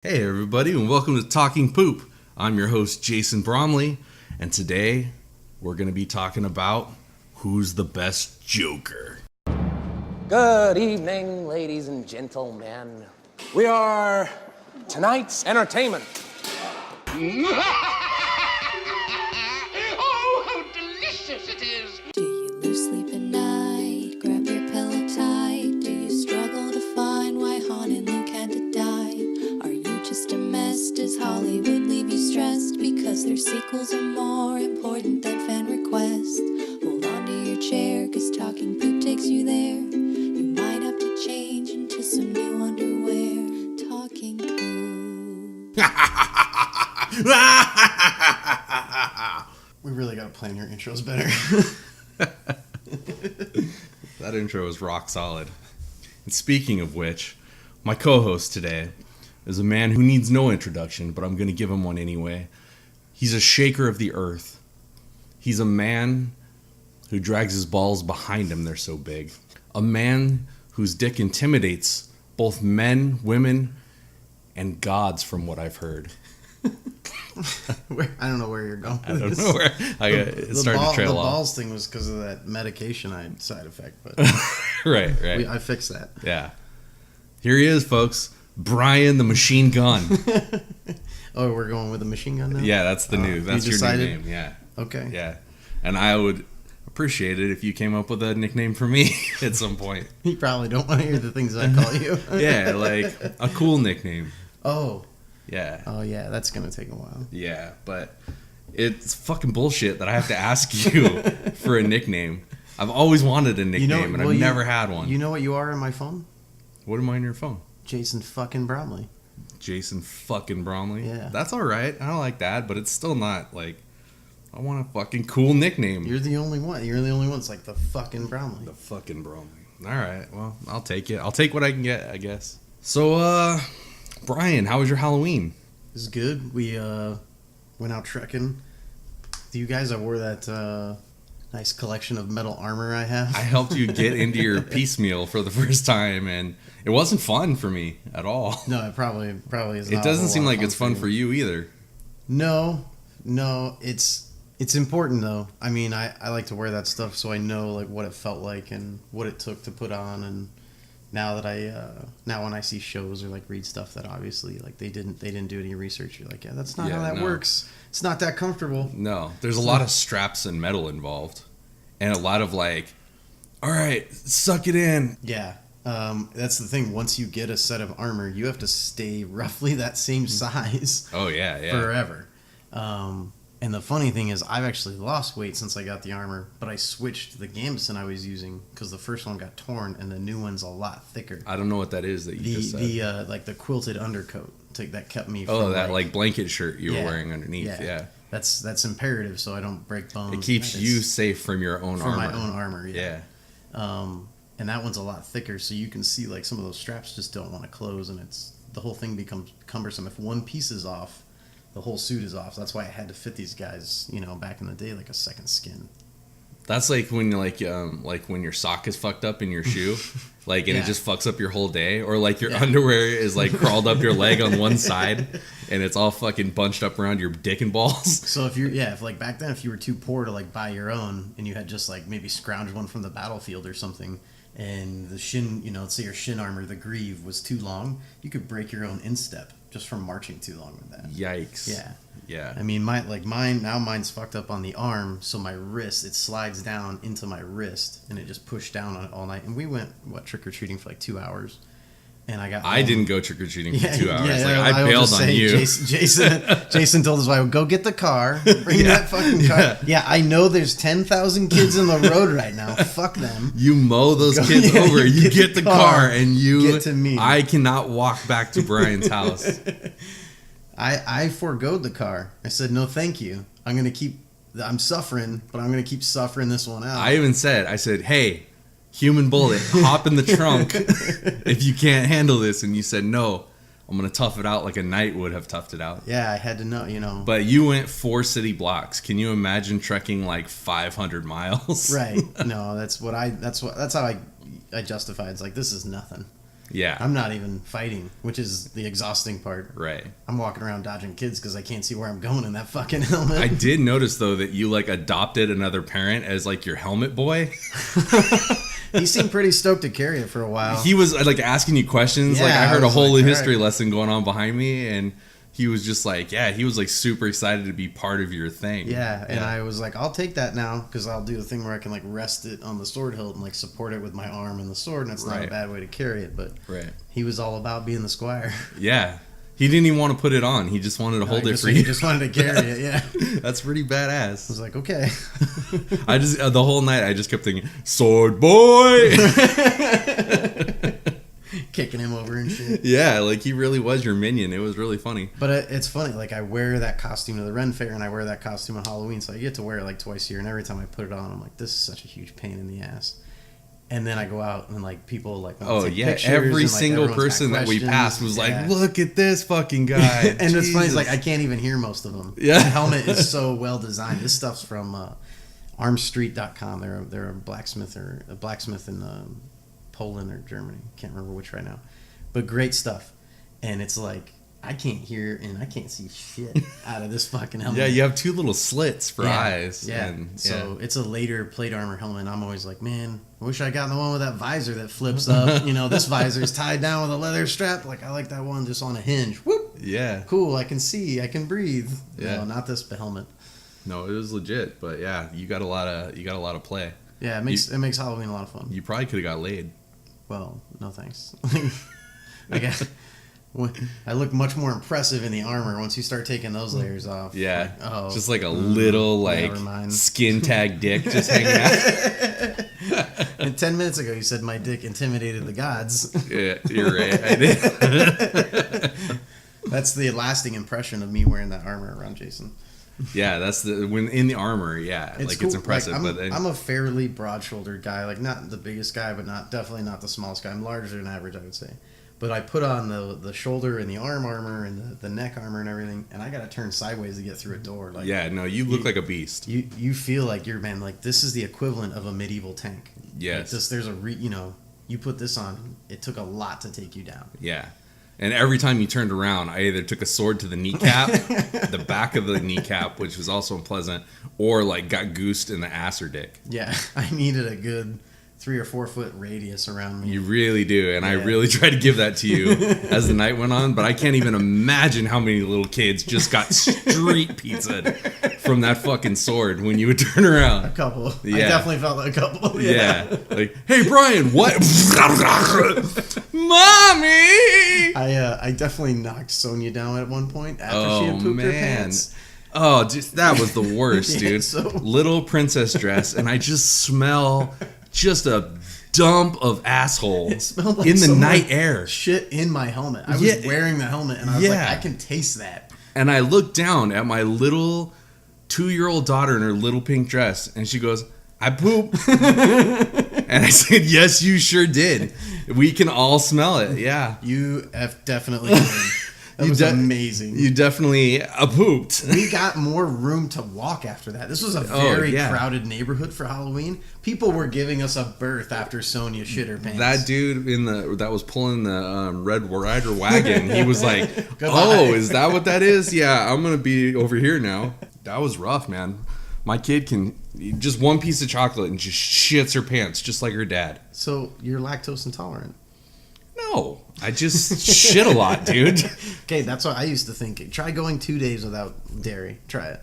Hey everybody, and welcome to Talking Poop. I'm your host Jason Bromley, and today we're going to be talking about who's the best Joker. Good evening, ladies and gentlemen. We are tonight's entertainment. Oh, how delicious it is! Do you lose sleep at night? Grab your pillow tight. Do you struggle to find why Han and Luke had to die? Are you just a mess? Does Hollywood leave you stressed? Because their sequels are more important than fan requests. Hold on to your chair, cause Talking Poop takes you there. You might have to change into some new underwear. Talking Poop. We really gotta plan your intros better. That intro is rock solid. And speaking of which, my co-host today is a man who needs no introduction, but I'm going to give him one anyway. He's a shaker of the earth. He's a man who drags his balls behind him, they're so big. A man whose dick intimidates both men, women, and gods, from what I've heard. I don't know where you're going. I don't know where it started to trail the off. balls thing was because of that medication I had side effect, but Right. I fixed that. Yeah. Here he is, folks. Bryan the Machine Gun. Oh, we're going with a machine gun now? Yeah, that's the new. That's you your decided? nickname. Yeah. Okay. Yeah. And I would appreciate it if you came up with a nickname for me at some point. You probably don't want to hear the things I call you. Yeah, like a cool nickname. Oh, Yeah. that's gonna take a while. Yeah, but it's fucking bullshit that I have to ask you for a nickname. I've always wanted a nickname, and I've never had one. You know what you are on my phone? What am I on your phone? Jason fucking Bromley. Jason fucking Bromley. Yeah. That's all right. I don't like that, but it's still not like. I want a fucking cool nickname. You're the only one. You're the only one. It's like the fucking Bromley. The fucking Bromley. All right. Well, I'll take it. I'll take what I can get, I guess. So, Bryan, how was your Halloween? It was good. We went out trekking. To you guys, I wore that nice collection of metal armor I have. I helped you get into your piecemeal for the first time, and it wasn't fun for me at all. No, it probably is. It doesn't seem like it's fun for you either. No, it's important though. I mean, I like to wear that stuff so I know like what it felt like and what it took to put on. And now that now when I see shows or like read stuff that obviously like they didn't do any research, you're like, yeah, that's not how that works. It's not that comfortable. No, there's a lot of straps and metal involved, and a lot of like, all right, suck it in. Yeah. That's the thing. Once you get a set of armor, you have to stay roughly that same size. Oh yeah. Forever. And the funny thing is, I've actually lost weight since I got the armor, but I switched the gambeson I was using because the first one got torn and the new one's a lot thicker. I don't know what that is that you just said. The like the quilted undercoat that kept me. Oh, from, that like blanket shirt you were wearing underneath. Yeah. That's imperative so I don't break bones. It keeps you safe from your own armor. From my own armor. Yeah. And that one's a lot thicker, so you can see like some of those straps just don't want to close, and the whole thing becomes cumbersome. If one piece is off, the whole suit is off. That's why I had to fit these guys, back in the day, like a second skin. That's like when like when your sock is fucked up in your shoe, like and it just fucks up your whole day, or like your underwear is like crawled up your leg on one side, and it's all fucking bunched up around your dick and balls. So if like back then, if you were too poor to like buy your own, and you had just like maybe scrounged one from the battlefield or something, and the shin, let's say your shin armor, the greave was too long, you could break your own instep just from marching too long with that. Yikes. Yeah. I mean, mine's fucked up on the arm, so my wrist, it slides down into my wrist, and it just pushed down on it all night. And we went, trick-or-treating for like 2 hours. And I didn't go trick-or-treating for 2 hours. Yeah, I bailed on you. Jason told his wife, go get the car, bring that fucking car. Yeah, I know there's 10,000 kids in the road right now. Fuck them. You mow those kids over. You get the car, and you get to me. I cannot walk back to Bryan's house. I foregoed the car. I said, no, thank you. I'm suffering, but I'm going to keep suffering this one out. I said, hey, human bullet, hop in the trunk if you can't handle this. And you said, no, I'm going to tough it out like a knight would have toughed it out. Yeah, I had to know, But you went 4 city blocks. Can you imagine trekking like 500 miles? Right. No, that's how I justify. It's like, this is nothing. Yeah. I'm not even fighting, which is the exhausting part. Right. I'm walking around dodging kids because I can't see where I'm going in that fucking helmet. I did notice, though, that you, like, adopted another parent as, like, your helmet boy. He seemed pretty stoked to carry it for a while. He was, like, asking you questions. Yeah, like, I heard I a was whole like, history alright. lesson going on behind me, and he was just like, yeah, he was, like, super excited to be part of your thing. Yeah, and I was like, I'll take that now because I'll do the thing where I can like rest it on the sword hilt and like support it with my arm and the sword, and it's not a Right. bad way to carry it. But Right. he was all about being the squire. Yeah. He didn't even want to put it on. He just wanted to hold it for He you. just wanted to carry it. Yeah, That's pretty I badass. was like, okay. I just the whole night I just kept thinking, sword boy. Kicking him over and shit. Yeah, like he really was your minion. It was really funny. But it's funny, like I wear that costume to the Ren Fair and I wear that costume on Halloween, so I get to wear it like twice a year. And every time I put it on, I'm like, this is such a huge pain in the ass. And then I go out and like people like, Oh take yeah, pictures every and, like, single everyone's got person that we questions. passed was Yeah. like, look at this fucking guy. And it's funny, it's like I Jesus. can't even hear most of them. Yeah. The helmet is so well designed. This stuff's from armstreet.com. They're a blacksmith in Poland or Germany. Can't remember which right now. But great stuff. And it's like I can't hear and I can't see shit out of this fucking helmet. Yeah, you have two little slits for eyes. Yeah. And, So it's a later plate armor helmet. I'm always like, man, I wish I got the one with that visor that flips up. You know, this visor is tied down with a leather strap. Like I like that one just on a hinge. Whoop. yeah. Cool. I can see. I can breathe. Yeah. No, not this helmet. No, it was legit, but yeah, you got a lot of play. Yeah, it makes Halloween a lot of fun. You probably could have got laid. Well, no thanks. I guess I look much more impressive in the armor once you start taking those layers off. Yeah. Like, oh, just like a little like never mind. skin tag dick just hanging out. And 10 minutes ago, you said my dick intimidated the gods. Yeah, you're right. I did. That's the lasting impression of me wearing that armor around Jason. Yeah, that's when in the armor. Yeah, It's like cool. it's impressive. Like, but then, I'm a fairly broad-shouldered guy, like not the biggest guy, but definitely not the smallest guy. I'm larger than average, I would say. But I put on the shoulder and the arm armor and the neck armor and everything, and I got to turn sideways to get through a door. Like yeah, no, you look like a beast. you feel like you're like this is the equivalent of a medieval tank. Yes. Like there's you put this on. It took a lot to take you down. Yeah. And every time you turned around, I either took a sword to the kneecap, the back of the kneecap, which was also unpleasant, or like got goosed in the ass or dick. Yeah, I needed a good 3 or 4 foot radius around me. You really do, and I Yeah. really tried to give that to you as the night went on, but I can't even imagine how many little kids just got street pizzaed from that fucking sword when you would turn around. A couple. Yeah. I definitely felt like a couple. Yeah. Like, hey, Brian, what? Mommy! I definitely knocked Sonia down at one point after she had pooped her pants. Oh, just, that was the worst, Yeah, dude. so- Little princess dress, and I just smell just a dump of assholes It smelled like in the so night much air. Shit in my helmet. I was Yeah. wearing the helmet and I was like, Yeah. I can taste that. And I looked down at my little 2-year-old daughter in her little pink dress, and she goes, I poop. And I said, yes, you sure did. We can all smell it. Yeah. You have definitely did. That was amazing. You definitely pooped. We got more room to walk after that. This was a very yeah. crowded neighborhood for Halloween. People were giving us a berth after Sonia shit her pants. That dude that was pulling the Red Rider wagon, he was like, Goodbye. oh, is that what that is? Yeah, I'm going to be over here now. That was rough, man. My kid can just one piece of chocolate and just shits her pants just like her dad. So you're lactose intolerant. No, I just shit a lot, dude. Okay, that's what I used to think. Try going 2 days without dairy. Try it.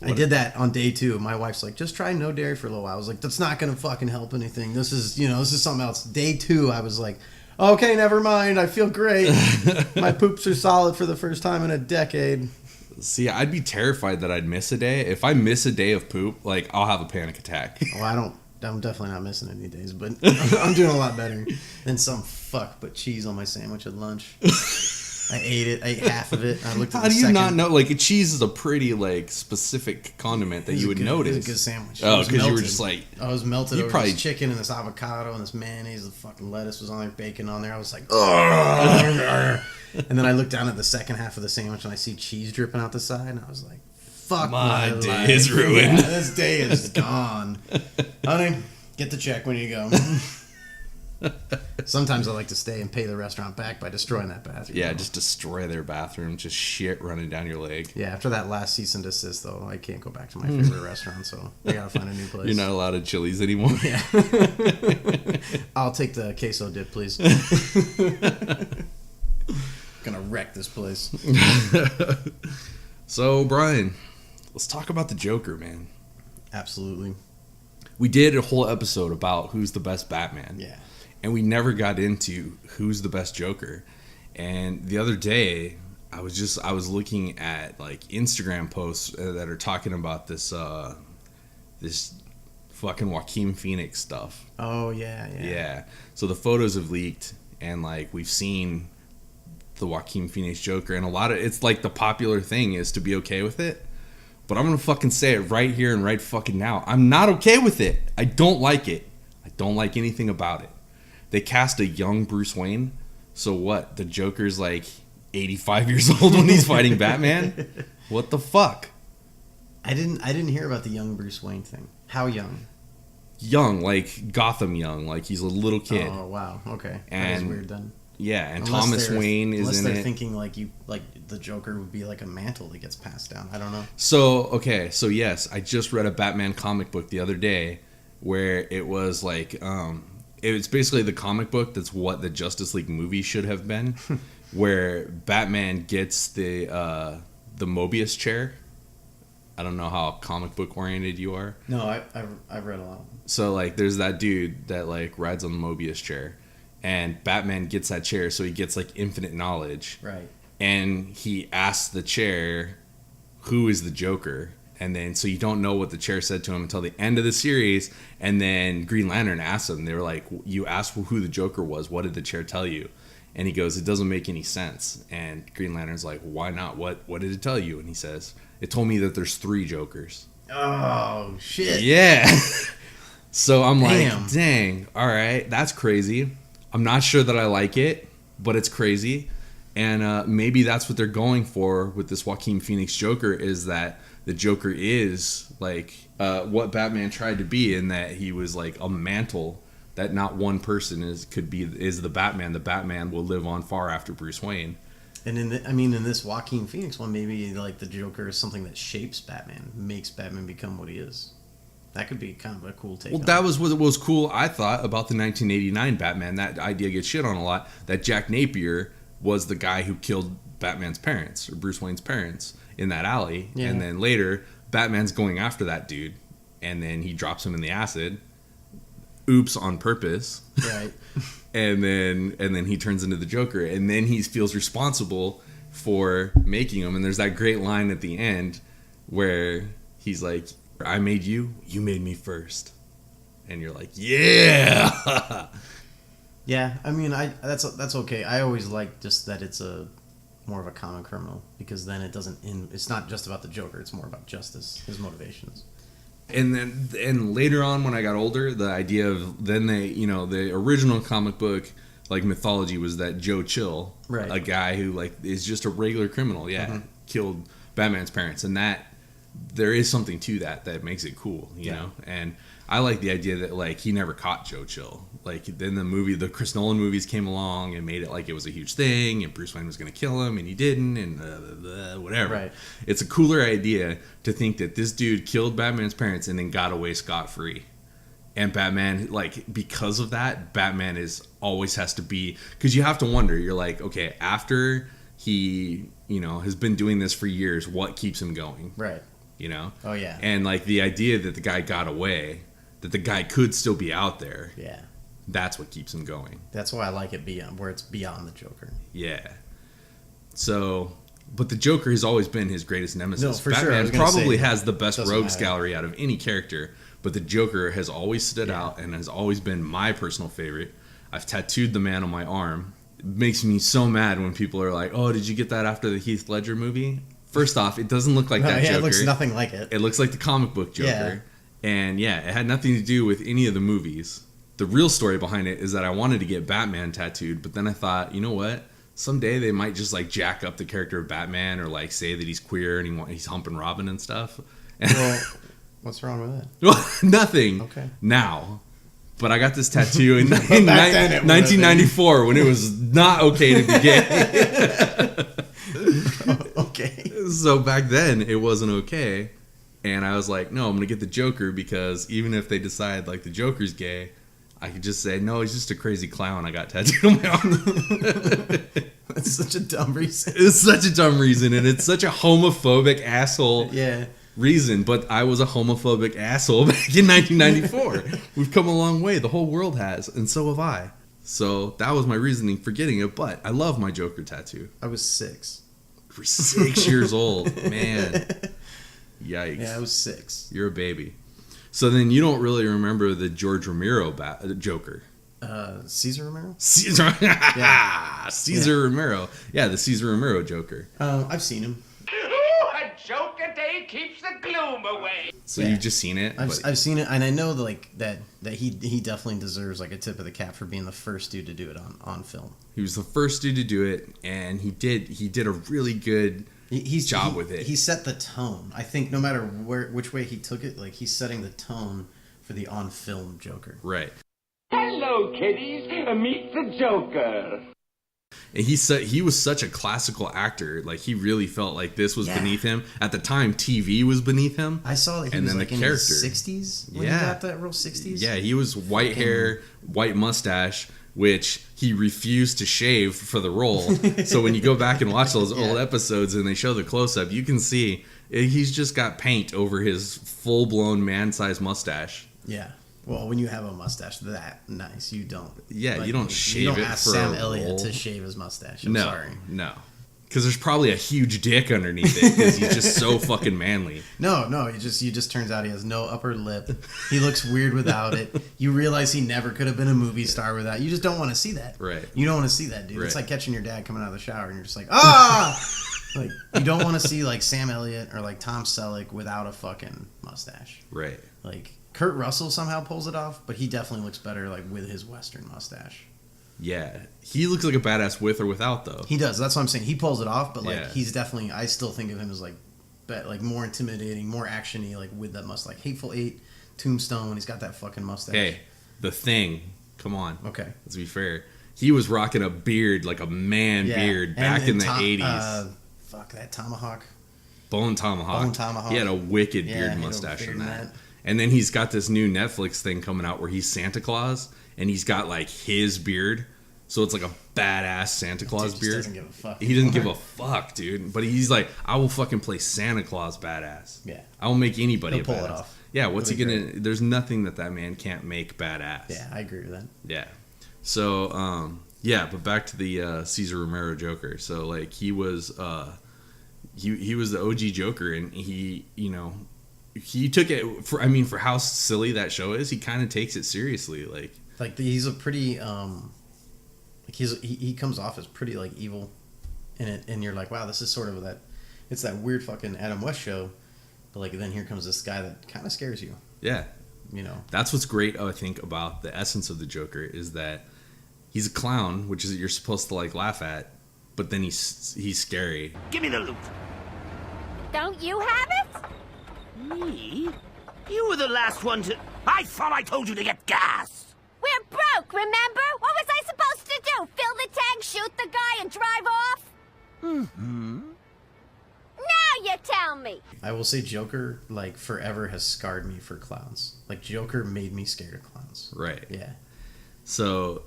I did that on day 2. My wife's like, just try no dairy for a little while. I was like, that's not going to fucking help anything. This is something else. Day 2, I was like, okay, never mind. I feel great. My poops are solid for the first time in a decade. See, I'd be terrified that I'd miss a day. If I miss a day of poop, like, I'll have a panic attack. Well, I'm definitely not missing any days, but I'm doing a lot better than some fuck put cheese on my sandwich at lunch. I ate it. I ate half of it. I looked at How the do you second. not know? Like, a cheese is a pretty, like, specific condiment that It was you a would good- notice. It was a good sandwich. Oh, It was because you were melted. just like, I was melted You over probably- this chicken and this avocado and this mayonnaise. The fucking lettuce was on there, bacon on there. I was like, ugh. And then I looked down at the second half of the sandwich and I see cheese dripping out the side, and I was like, fuck My my day life. is ruined. Yeah, this day is gone. Honey, get the check when you go. Sometimes I like to stay and pay the restaurant back by destroying that bathroom. Yeah, just destroy their bathroom. Just shit running down your leg. Yeah, after that last cease and desist, though, I can't go back to my favorite restaurant, so I gotta find a new place. You're not allowed at Chili's anymore. Yeah. I'll take the queso dip, please. Gonna wreck this place. So, Bryan, let's talk about the Joker, man. Absolutely. We did a whole episode about who's the best Batman. Yeah. And we never got into who's the best Joker. And the other day, I was looking at like Instagram posts that are talking about this fucking Joaquin Phoenix stuff. Oh yeah. Yeah. So the photos have leaked, and like we've seen the Joaquin Phoenix Joker, and it's like the popular thing is to be okay with it. But I'm gonna fucking say it right here and right fucking now. I'm not okay with it. I don't like it. I don't like anything about it. They cast a young Bruce Wayne. So what? The Joker's like 85 years old when he's fighting Batman? What the fuck? I didn't hear about the young Bruce Wayne thing. How young? Young, like Gotham young, like he's a little kid. Oh wow, okay. That And is weird then. Yeah, and Unless Thomas Wayne is in Unless they're it. thinking like the Joker would be like a mantle that gets passed down. I don't know. So yes, I just read a Batman comic book the other day where it was like it's basically the comic book that's what the Justice League movie should have been, where Batman gets the Mobius chair. I don't know how comic book oriented you are. No, I've read a lot of them. So like there's that dude that like rides on the Mobius chair, and Batman gets that chair, so he gets like infinite knowledge. Right. And he asks the chair, who is the Joker? And then, so you don't know what the chair said to him until the end of the series. And then Green Lantern asks him, they were like, you asked who the Joker was. What did the chair tell you? And he goes, it doesn't make any sense. And Green Lantern's like, why not? What did it tell you? And he says, it told me that there's 3 Jokers. Oh, shit. Yeah. So I'm Damn. like, dang, all right, that's crazy. I'm not sure that I like it, but it's crazy. And maybe that's what they're going for with this Joaquin Phoenix Joker, is that the Joker is like what Batman tried to be, in that he was like a mantle that not one person is the Batman. The Batman will live on far after Bruce Wayne. And in this Joaquin Phoenix one, maybe like the Joker is something that shapes Batman, makes Batman become what he is. That could be kind of a cool take. Well, that was what was cool, I thought, about the 1989 Batman. That idea gets shit on a lot. That Jack Napier was the guy who killed Batman's parents, or Bruce Wayne's parents, in that alley. Yeah. And then later, Batman's going after that dude, and then he drops him in the acid. Oops, on purpose. Right. and then he turns into the Joker, and then he feels responsible for making him. And there's that great line at the end where he's like, I made you, you made me first. And you're like, yeah. Yeah, I mean, that's okay. I always like just that it's a more of a common criminal, because then it's not just about the Joker, it's more about justice, his motivations. And later on, when I got older, the idea of the original comic book like mythology was that Joe Chill, right, a guy who like is just a regular criminal, killed Batman's parents, and that there is something to that makes it cool, you know. And I like the idea that like he never caught Joe Chill. Like then the Chris Nolan movies came along and made it like it was a huge thing, and Bruce Wayne was going to kill him, and he didn't, and whatever. Right. It's a cooler idea to think that this dude killed Batman's parents and then got away scot-free. And Batman, like, because of that, Batman always has to be, because you have to wonder, you're like, okay, after he, has been doing this for years, what keeps him going? Right. Oh yeah. And like the idea that the guy got away, that the guy could still be out there. Yeah. That's what keeps him going. That's why I like it where it's beyond the Joker. Yeah. So, but the Joker has always been his greatest nemesis. No, for Batman sure. probably has the best Doesn't rogues matter. gallery out of any character, but the Joker has always stood out and has always been my personal favorite. I've tattooed the man on my arm. It makes me so mad when people are like, "Oh, did you get that after the Heath Ledger movie?" First off, it doesn't look like that Joker. It looks nothing like it. It looks like the comic book Joker. Yeah. And yeah, it had nothing to do with any of the movies. The real story behind it is that I wanted to get Batman tattooed, but then I thought, you know what? Someday they might just like jack up the character of Batman, or like say that he's queer and he's humping Robin and stuff. Well, what's wrong with that? Well, nothing. Okay. Now. But I got this tattoo in, then it 1994 when it was not okay to be gay. Okay. So back then it wasn't okay. And I was like, no, I'm going to get the Joker because even if they decide like the Joker's gay, I could just say, no, he's just a crazy clown I got tattooed on my arm. That's such a dumb reason. It's such a dumb reason, and it's such a homophobic asshole reason. But I was a homophobic asshole back in 1994. We've come a long way. The whole world has, and so have I. So that was my reasoning for getting it. But I love my Joker tattoo. I was 6. For 6 years old, man. Yikes. Yeah, I was 6. You're a baby. So then you don't really remember the George Romero Joker. Caesar Romero? Caesar Romero. Yeah, the Caesar Romero Joker. I've seen him. Ooh, a joke a day keeps the gloom away. So you've just seen it? I've seen it, and I know that he definitely deserves like a tip of the cap for being the first dude to do it on film. He was the first dude to do it, and he did a really good job with it. He set the tone. I think no matter which way he took it, like he's setting the tone for the on-film Joker. Right. Hello, kiddies. Meet the Joker. And he was such a classical actor. Like he really felt like this was beneath him. At the time, TV was beneath him. I saw that he and was then like the in character. his 60s when he got that real 60s. Yeah, he was white hair, white mustache, which he refused to shave for the role. So when you go back and watch those old episodes and they show the close-up, you can see he's just got paint over his full-blown man-sized mustache. Yeah. Well, when you have a mustache that nice, you don't. Yeah, like, you don't shave you don't it ask for Sam a Elliott role. to shave his mustache. Sorry. No. Because there's probably a huge dick underneath it because he's just so fucking manly. No, it just turns out he has no upper lip. He looks weird without it. You realize he never could have been a movie star without. You just don't want to see that. Right. You don't want to see that, dude. Right. It's like catching your dad coming out of the shower and you're just like, ah! Like, you don't want to see like Sam Elliott or like Tom Selleck without a fucking mustache. Right. Like, Kurt Russell somehow pulls it off, but he definitely looks better like with his Western mustache. Yeah. He looks like a badass with or without, though. He does. That's what I'm saying. He pulls it off, but like Yeah. he's definitely. I still think of him as like more intimidating, more actiony, like with that mustache. Like Hateful Eight, Tombstone. He's got that fucking mustache. Hey, The Thing. Come on. Okay. Let's be fair. He was rocking a beard, like a man beard, back in the 80s. Fuck that tomahawk. Bone Tomahawk. He had a wicked beard mustache in that. And then he's got this new Netflix thing coming out where he's Santa Claus, and he's got like his beard. So it's like a badass Santa Claus beard. He doesn't give a fuck. He doesn't give a fuck, dude. But he's like, I will fucking play Santa Claus badass. Yeah. I will make anybody He'll a pull badass. it off. Yeah, what's It'll he be gonna... great. There's nothing that man can't make badass. Yeah, I agree with that. Yeah. So, yeah, but back to the Caesar Romero Joker. So, like, he was he was the OG Joker, and he took it for how silly that show is. He kind of takes it seriously, like he's a pretty he comes off as pretty like evil in it, and you're like, wow, this is sort of it's that weird fucking Adam West show, but like then here comes this guy that kind of scares you. Yeah. That's what's great, I think, about the essence of the Joker is that he's a clown, which is you're supposed to like laugh at, but then he's scary. Give me the loot. Don't you have it? Me? You were the last one to... I thought I told you to get gas. We're broke, remember? What was I supposed to do? Fill the tank, shoot the guy, and drive off? Mm-hmm. Now you tell me. I will say Joker like forever has scarred me for clowns. Like Joker made me scared of clowns. Right. Yeah. So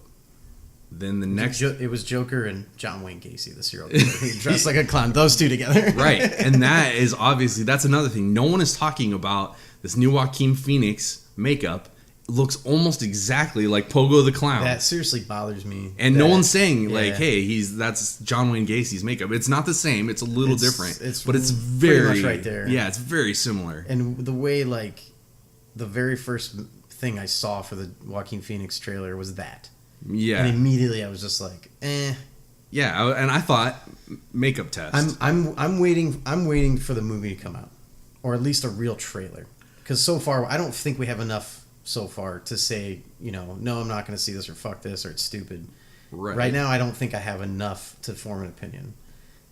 then the next... It was Joker and John Wayne Gacy, the serial killer, who dressed like a clown. Those two together. Right. And that is obviously... That's another thing. No one is talking about this new Joaquin Phoenix makeup. It looks almost exactly like Pogo the Clown. That seriously bothers me. And no one's saying, yeah. like, hey, that's John Wayne Gacy's makeup. It's not the same. It's a little different. But it's pretty very... much right there. Yeah, it's very similar. And the way, like, the very first thing I saw for the Joaquin Phoenix trailer was that. Yeah. And immediately I was just like, eh. Yeah, and I thought makeup test. I'm waiting for the movie to come out, or at least a real trailer, because so far I don't think we have enough so far to say, no, I'm not going to see this, or fuck this, or it's stupid. Right now, I don't think I have enough to form an opinion.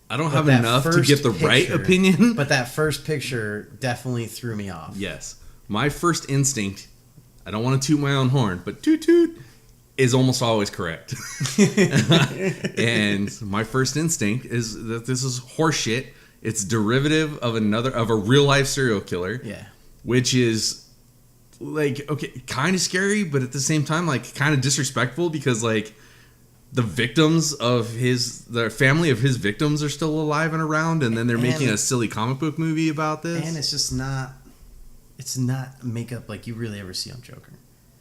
I don't have enough to get the right opinion. But that first picture definitely threw me off. Yes. My first instinct I don't want to toot my own horn, but toot toot is almost always correct. And my first instinct is that this is horseshit. It's derivative of a real life serial killer. Yeah. Which is like, okay, kind of scary, but at the same time, like, kind of disrespectful because, like, the victims of the family of his victims are still alive and around, and then they're making a silly comic book movie about this. And it's just not, it's not makeup like you really ever see on Joker.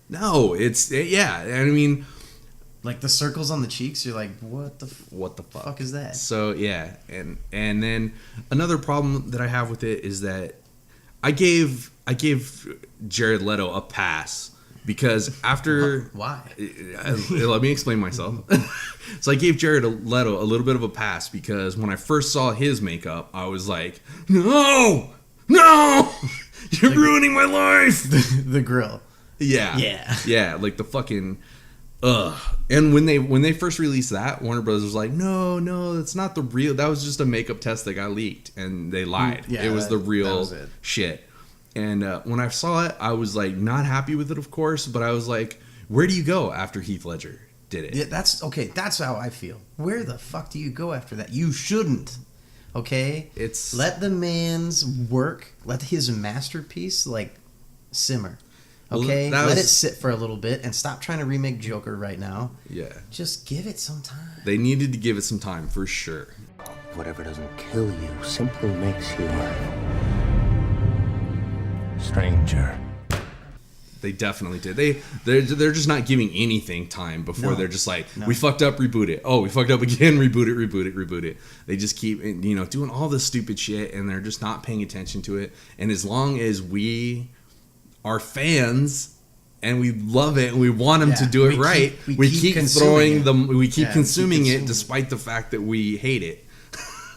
No, yeah, I mean, like the circles on the cheeks, you're like, what the fuck is that? So yeah, and then another problem that I have with it is that I gave Jared Leto a pass because after why? Let me explain myself. So I gave Jared Leto a little bit of a pass because when I first saw his makeup, I was like, no, you're ruining my life. The grill. Yeah, like the fucking And when they first released that, Warner Brothers was like, no, that's not the real. That was just a makeup test that got leaked, and they lied. Yeah, it was the real was it. shit. And when I saw it, I was like not happy with it, of course, but I was like, where do you go after Heath Ledger did it? Yeah, that's okay. That's how I feel. Where the fuck do you go after that? You shouldn't. Okay, let the man's work, let his masterpiece like simmer. Okay, let it sit for a little bit and stop trying to remake Joker right now. Yeah, just give it some time. They needed to give it some time for sure. Whatever doesn't kill you simply makes you stranger. They definitely did. They're just not giving anything time before they're just like, we fucked up, reboot it. Oh, we fucked up again, reboot it. They just keep, doing all this stupid shit, and they're just not paying attention to it. And as long as we are fans and we love it and we want them to do it right, we keep throwing them. We keep consuming it despite the fact that we hate it.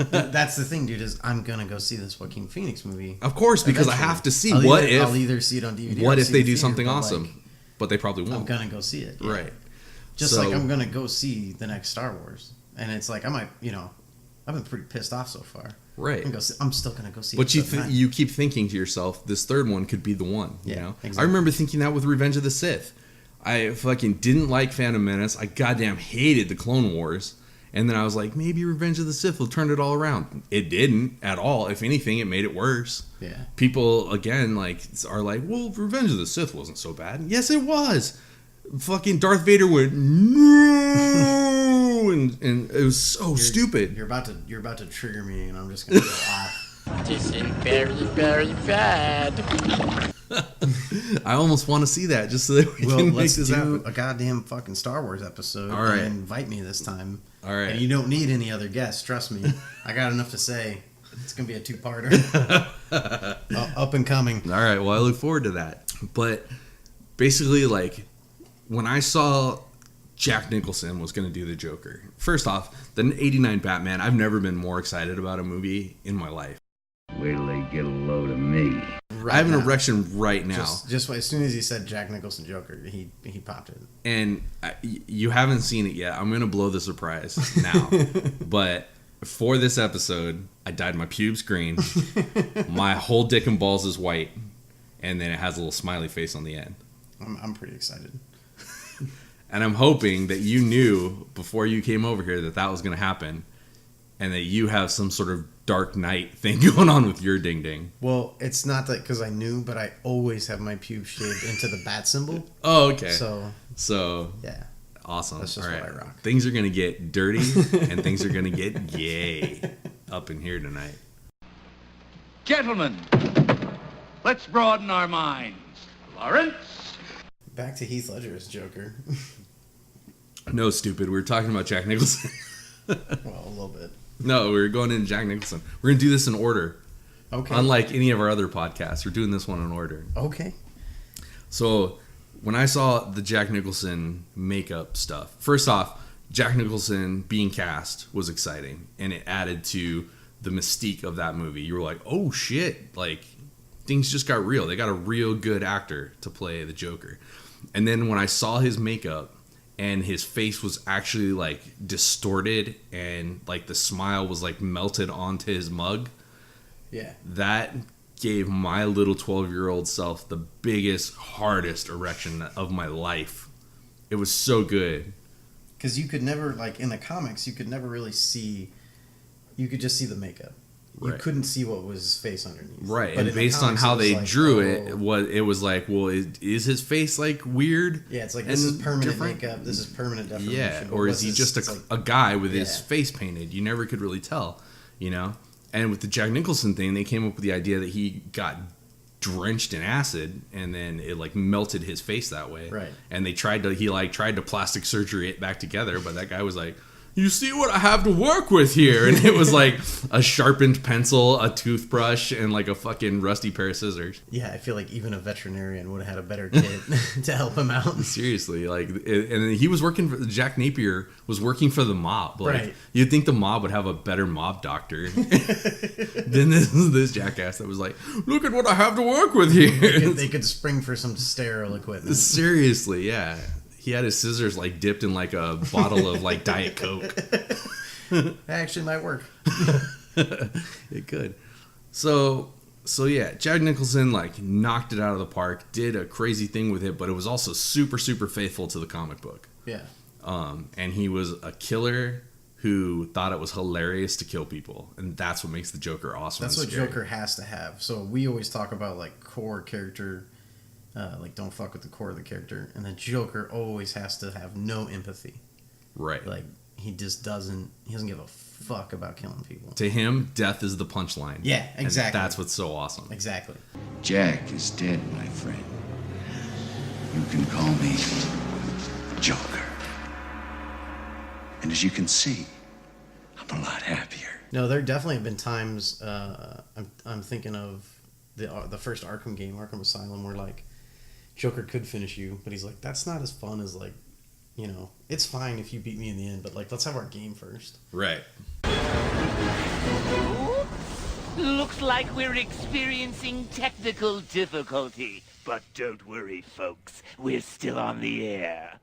That's the thing, dude. Is I'm gonna go see this Joaquin Phoenix movie. Of course, because I have to see. I'll either see it on DVD. What if they do something awesome? But they probably won't. I'm gonna go see it. Yeah. Right. Just like I'm gonna go see the next Star Wars, and it's like I might, I've been pretty pissed off so far. Right. I'm still gonna go see. But you keep thinking to yourself, this third one could be the one. Exactly. I remember thinking that with Revenge of the Sith. I fucking didn't like Phantom Menace. I goddamn hated the Clone Wars. And then I was like, maybe Revenge of the Sith will turn it all around. It didn't at all. If anything, it made it worse. Yeah. People, again, are like, well, Revenge of the Sith wasn't so bad. Yes, it was. Fucking Darth Vader went, no! and it was so stupid. You're about to trigger me, and I'm just going to go off. This is very, very bad. I almost want to see that just so that we can make this happen. Let's do a goddamn fucking Star Wars episode. All right. And invite me this time. All right. And you don't need any other guests, trust me. I got enough to say. It's going to be a two-parter. Up and coming. All right, well, I look forward to that. But basically, when I saw Jack Nicholson was going to do the Joker, first off, the 89 Batman, I've never been more excited about a movie in my life. Wait till they get a load of me. I have an erection right now. Just as soon as he said Jack Nicholson Joker, he popped it. And you haven't seen it yet. I'm going to blow the surprise now. But for this episode, I dyed my pubes green. My whole dick and balls is white. And then it has a little smiley face on the end. I'm pretty excited. And I'm hoping that you knew before you came over here that was going to happen. And that you have some sort of Dark Knight thing going on with your ding-ding. Well, it's not that because I knew, but I always have my pubes shaved into the bat symbol. Oh, okay. So yeah. Awesome. That's just all right. what I rock. Things are going to get dirty and things are going to get gay up in here tonight. Gentlemen, let's broaden our minds. Lawrence? Back to Heath Ledger's Joker. No, stupid. We were talking about Jack Nicholson. Well, a little bit. No, we were going into Jack Nicholson. We're going to do this in order. Okay. Unlike any of our other podcasts, we're doing this one in order. Okay. So, when I saw the Jack Nicholson makeup stuff, first off, Jack Nicholson being cast was exciting, and it added to the mystique of that movie. You were like, oh shit, things just got real. They got a real good actor to play the Joker. And then when I saw his makeup, and his face was actually distorted and the smile was melted onto his mug. Yeah. That gave my little 12-year-old self the biggest, hardest erection of my life. It was so good. Because you could never, like, in the comics, you could never really see... You could just see the makeup. You Right. couldn't see what was his face underneath. Right, But and in the based on comics, how it was they like, drew oh. it was like, well, is his face like weird? Yeah, it's like, this is and permanent different? makeup, this is permanent deformation. Yeah, but or is what's he his- just it's like- a guy with his Yeah. face painted? You never could really tell, you know? And with the Jack Nicholson thing, they came up with the idea that he got drenched in acid and then it like melted his face that way. Right. And he tried to plastic surgery it back together, but that guy was like, you see what I have to work with here? And it was like a sharpened pencil, a toothbrush, and like a fucking rusty pair of scissors. Yeah, I feel like even a veterinarian would have had a better kid to help him out. Seriously, like, and he was working for Jack Napier was working for the mob. Like, Right. You'd think the mob would have a better mob doctor than this jackass that was like, look at what I have to work with here. They could spring for some sterile equipment. Seriously, yeah. He had his scissors like dipped in like a bottle of like Diet Coke. That actually might work. It could. So yeah, Jack Nicholson like knocked it out of the park, did a crazy thing with it, but it was also super, super faithful to the comic book. Yeah. And he was a killer who thought it was hilarious to kill people, and that's what makes the Joker awesome. That's and what scary. Joker has to have. So we always talk about like core character, like don't fuck with the core of the character, and the Joker always has to have no empathy. Right. Like he just doesn't. He doesn't give a fuck about killing people. To him, death is the punchline. Yeah, exactly. And that's what's so awesome. Exactly. Jack is dead, my friend. You can call me Joker. And as you can see, I'm a lot happier. No, there definitely have been times. I'm thinking of the first Arkham game, Arkham Asylum, where like Joker could finish you, but he's like, that's not as fun as like, you know, it's fine if you beat me in the end, but like, let's have our game first. Right. Looks like we're experiencing technical difficulty. But don't worry, folks. We're still on the air.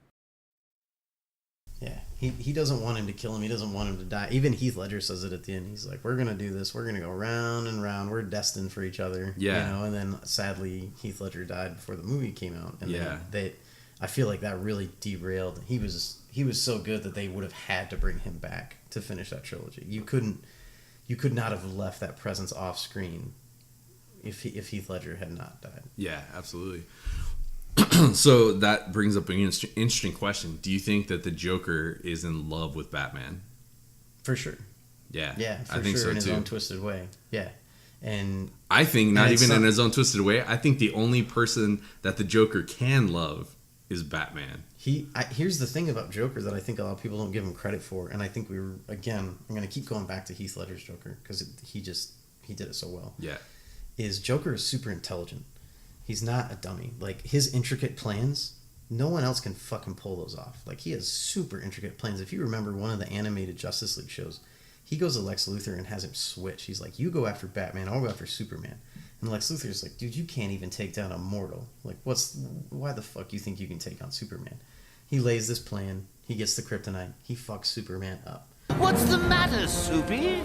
Yeah, he doesn't want him to kill him. He doesn't want him to die. Even Heath Ledger says it at the end. He's like, we're gonna do this. We're gonna go round and round. We're destined for each other. Yeah. You know. And then sadly, Heath Ledger died before the movie came out. And Yeah. then I feel like that really derailed. He was so good that they would have had to bring him back to finish that trilogy. You could not have left that presence off screen if Heath Ledger had not died. Yeah, absolutely. So that brings up an interesting question. Do you think that the Joker is in love with Batman? For sure. Yeah. Yeah, for I think sure, so in his too. own twisted way. Yeah. And I think not And it's even in not- his own twisted way. I think the only person that the Joker can love is Batman. Here's the thing about Joker that I think a lot of people don't give him credit for, and I think I'm going to keep going back to Heath Ledger's Joker because he did it so well. Yeah. Is Joker is super intelligent. He's not a dummy. Like his intricate plans, no one else can fucking pull those off. Like he has super intricate plans. If you remember one of the animated Justice League shows, he goes to Lex Luthor and has him switch. He's like, "You go after Batman, I'll go after Superman." And Lex Luthor's like, "Dude, you can't even take down a mortal. Like, why the fuck you think you can take on Superman?" He lays this plan. He gets the kryptonite. He fucks Superman up. What's the matter, Soupy?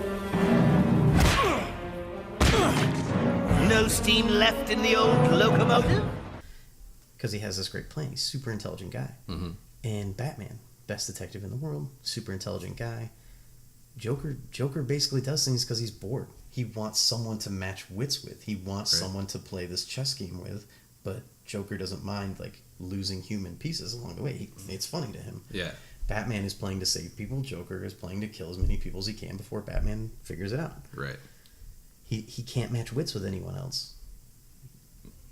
No steam left in the old locomotive? Because he has this great plan. He's a super intelligent guy. Mm-hmm. And Batman, best detective in the world, super intelligent guy. Joker basically does things because he's bored. He wants someone to match wits with. He wants someone to play this chess game with. But Joker doesn't mind like losing human pieces along the way. It's funny to him. Yeah. Batman is playing to save people. Joker is playing to kill as many people as he can before Batman figures it out. Right. He can't match wits with anyone else.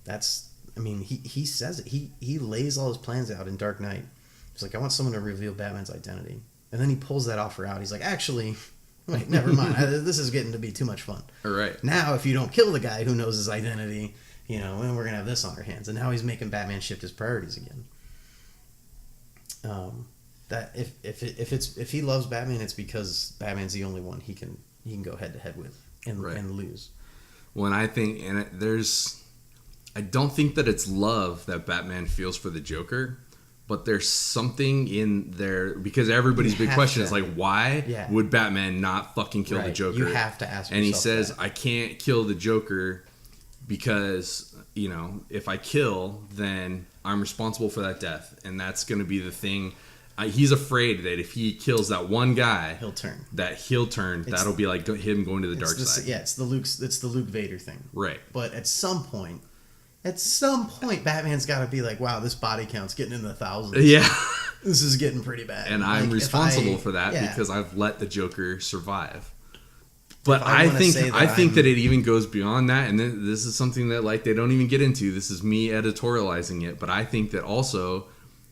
He says it. He lays all his plans out in Dark Knight. He's like, I want someone to reveal Batman's identity. And then he pulls that offer out. He's like, actually, wait, never mind. This is getting to be too much fun. All right. Now, if you don't kill the guy who knows his identity, you know, then we're going to have this on our hands. And now he's making Batman shift his priorities again. That if he loves Batman, it's because Batman's the only one he can go head to head with and lose. When I think, I don't think that it's love that Batman feels for the Joker, but there's something in there because everybody's big question is like, why would Batman not fucking kill the Joker? You have to ask yourself And he says, that. I can't kill the Joker because, you know, if I kill, then I'm responsible for that death, and that's going to be the thing. He's afraid that if he kills that one guy, he'll turn. That'll be like him going to the dark side. Yeah, it's the Luke Vader thing. Right. But at some point, Batman's got to be like, wow, this body count's getting into the thousands. Yeah. This is getting pretty bad. And I'm responsible for that because I've let the Joker survive. But I think that it even goes beyond that, and this is something that like they don't even get into. This is me editorializing it, but I think that also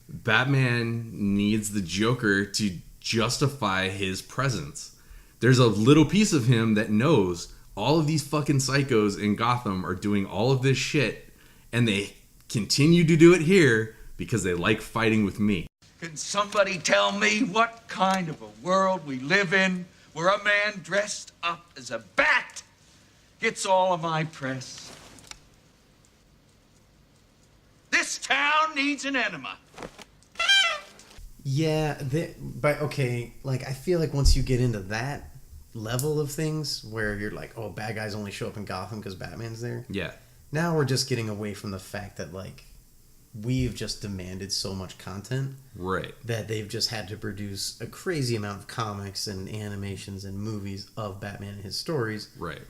Batman needs the Joker to justify his presence. There's a little piece of him that knows all of these fucking psychos in Gotham are doing all of this shit, and they continue to do it here because they like fighting with me. Can somebody tell me what kind of a world we live in where a man dressed up as a bat gets all of my press? This town needs an enema. Yeah, but okay, like I feel like once you get into that level of things where you're like, oh, bad guys only show up in Gotham because Batman's there. Yeah. Now we're just getting away from the fact that like we've just demanded so much content, right? That they've just had to produce a crazy amount of comics and animations and movies of Batman and his stories, right?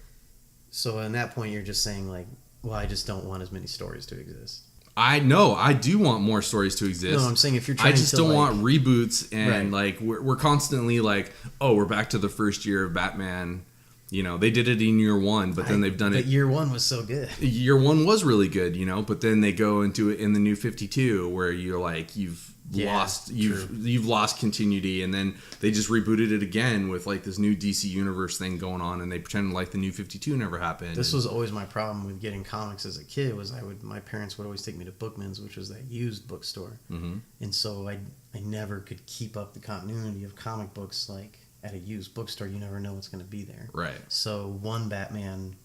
So at that point, you're just saying like, well, I just don't want as many stories to exist. I know. I do want more stories to exist. No, I'm saying if you're trying I just to don't like, want reboots and right. like we're constantly like, oh, we're back to the first year of Batman. You know, they did it in year one, but then they've done it. But year one was so good. Year one was really good, you know, but then they go into it in the New 52 where you're like, you've lost continuity, and then they just rebooted it again with like this new DC Universe thing going on, and they pretend like the New 52 never happened. This was always my problem with getting comics as a kid. Was my parents would always take me to Bookman's, which was that used bookstore, and so I never could keep up the continuity of comic books like. At a used bookstore, you never know what's going to be there. Right. So one Batman,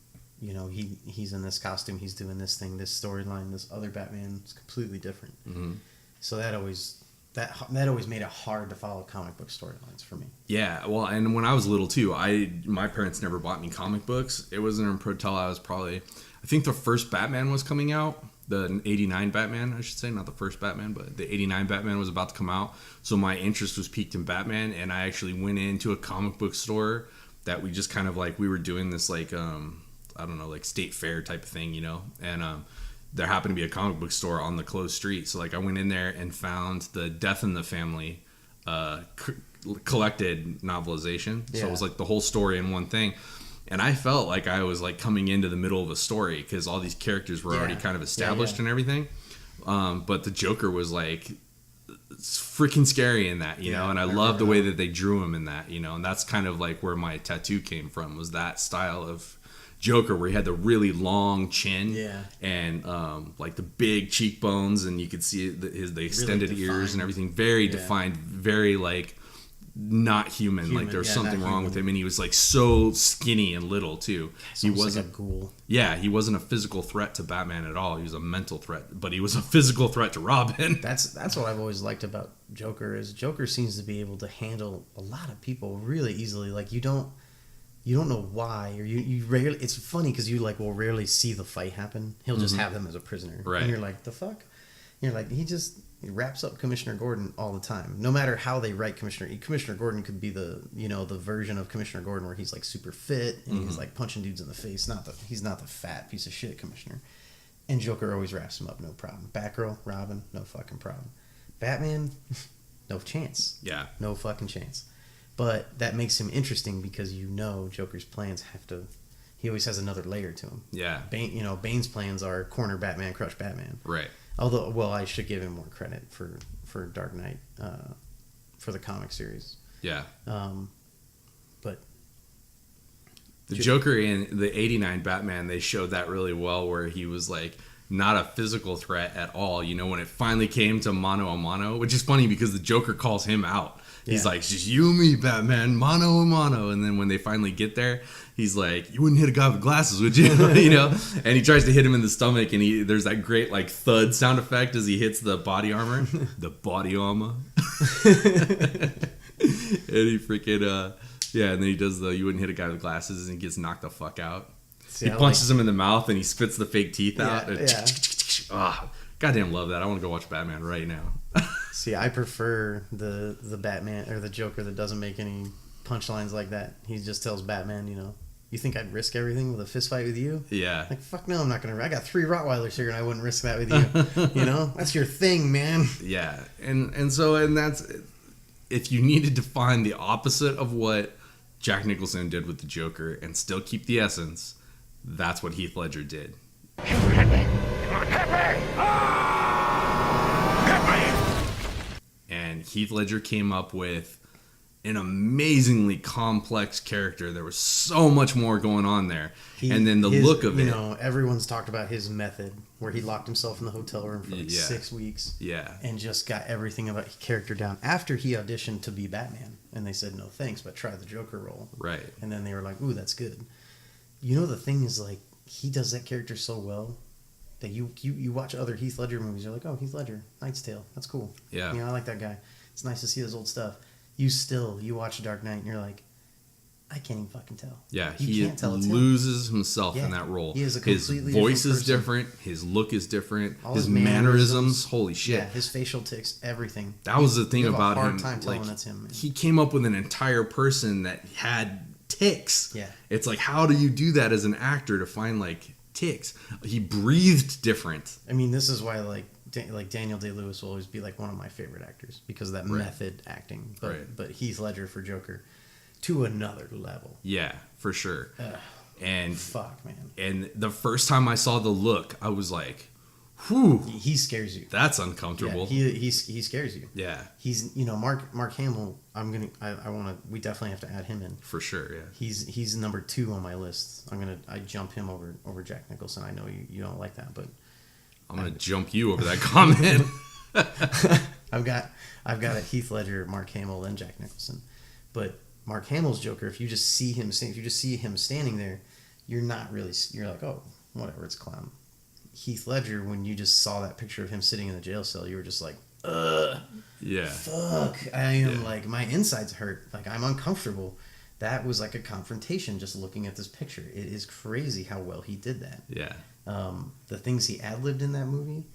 you know, he's in this costume, he's doing this thing, this storyline. This other Batman is completely different. Mm-hmm. So that always made it hard to follow comic book storylines for me. Yeah, well, and when I was little too, my parents never bought me comic books. It wasn't until I was probably, I think the first Batman was coming out. The 89 Batman, I should say, not the first Batman, but the 89 Batman was about to come out. So my interest was piqued in Batman, and I actually went into a comic book store that we just kind of like, we were doing this like, I don't know, like state fair type of thing, you know? And there happened to be a comic book store on the closed street. So like I went in there and found the Death in the Family collected novelization. Yeah. So it was like the whole story in one thing. And I felt like I was like coming into the middle of a story because all these characters were already kind of established and everything. But the Joker was like freaking scary in that, you know, and I love the way that they drew him in that, you know, and that's kind of like where my tattoo came from, was that style of Joker where he had the really long chin and like the big cheekbones, and you could see the extended really ears and everything, very defined, very like not human. Like there was something wrong with him, and he was like so skinny and little too. He wasn't like a ghoul. Yeah, he wasn't a physical threat to Batman at all. He was a mental threat, but he was a physical threat to Robin. That's what I've always liked about Joker, is Joker seems to be able to handle a lot of people really easily. Like you don't know why, or you rarely. It's funny because you like will rarely see the fight happen. He'll just have them as a prisoner, right? And you're like, the fuck? And you're like, he wraps up Commissioner Gordon all the time. No matter how they write Commissioner Gordon could be the version of Commissioner Gordon where he's like super fit and he's like punching dudes in the face. He's not the fat piece of shit Commissioner. And Joker always wraps him up, no problem. Batgirl, Robin, no fucking problem. Batman, no chance. Yeah. No fucking chance. But that makes him interesting because Joker's plans he always has another layer to him. Yeah. Bane's plans are corner Batman, crush Batman. Right. Although, well, I should give him more credit for Dark Knight, for the comic series. Yeah. But the Joker in the 89 Batman, they showed that really well, where he was like not a physical threat at all. You know, when it finally came to mano a mano, which is funny because the Joker calls him out. He's like, it's just you and me, Batman, mano a mano. And then when they finally get there, he's like, you wouldn't hit a guy with glasses, would you? You know? And he tries to hit him in the stomach, and there's that great like thud sound effect as he hits the body armor. The body armor. And he freaking, and then he does the you wouldn't hit a guy with glasses, and he gets knocked the fuck out. He punches him in the mouth and he spits the fake teeth out. Yeah. Goddamn love that. I want to go watch Batman right now. See, I prefer the Batman or the Joker that doesn't make any punchlines like that. He just tells Batman, you think I'd risk everything with a fist fight with you? Yeah. Like, fuck no, I'm not going to. I got 3 Rottweilers here and I wouldn't risk that with you. That's your thing, man. Yeah. And that's, if you needed to find the opposite of what Jack Nicholson did with the Joker and still keep the essence, that's what Heath Ledger did. Hit me! Hit me! Hit me! And Heath Ledger came up with an amazingly complex character. There was so much more going on there. And then the look of it. Everyone's talked about his method where he locked himself in the hotel room for 6 weeks. Yeah. And just got everything about his character down after he auditioned to be Batman. And they said, no thanks, but try the Joker role. Right. And then they were like, ooh, that's good. The thing is, like, he does that character so well that you watch other Heath Ledger movies, you're like, oh, Heath Ledger, Knight's Tale, that's cool. Yeah. I like that guy. It's nice to see his old stuff. You watch Dark Knight and you're like, I can't even fucking tell. Yeah, he can't tell it's loses himself in that role. He is a his completely voice different is person. different. His look is different. All his mannerisms, holy shit. Yeah, his facial tics, everything. That was the thing you have about a hard him. Time telling that's him, man. He came up with an entire person that had tics. Yeah. It's like, how do you do that as an actor to find like tics? He breathed different. I mean, this is why like Daniel Day-Lewis will always be like one of my favorite actors because of that method acting. But Heath Ledger for Joker to another level. Yeah, for sure. And fuck, man. And the first time I saw the look, I was like, whew. He scares you. That's uncomfortable. Yeah, he scares you. Yeah. He's Mark Hamill. We definitely have to add him in for sure. Yeah. He's number 2 on my list. I jump him over Jack Nicholson. I know you don't like that, but I'm gonna jump you over that comment. I've got a Heath Ledger, Mark Hamill, and Jack Nicholson, but Mark Hamill's Joker. If you just see him standing there, you're like, oh, whatever, it's a clown. Heath Ledger, when you just saw that picture of him sitting in the jail cell, you were just like, ugh. Yeah. Fuck. I am like, my insides hurt. Like, I'm uncomfortable. That was like a confrontation just looking at this picture. It is crazy how well he did that. Yeah. The things he ad-libbed in that movie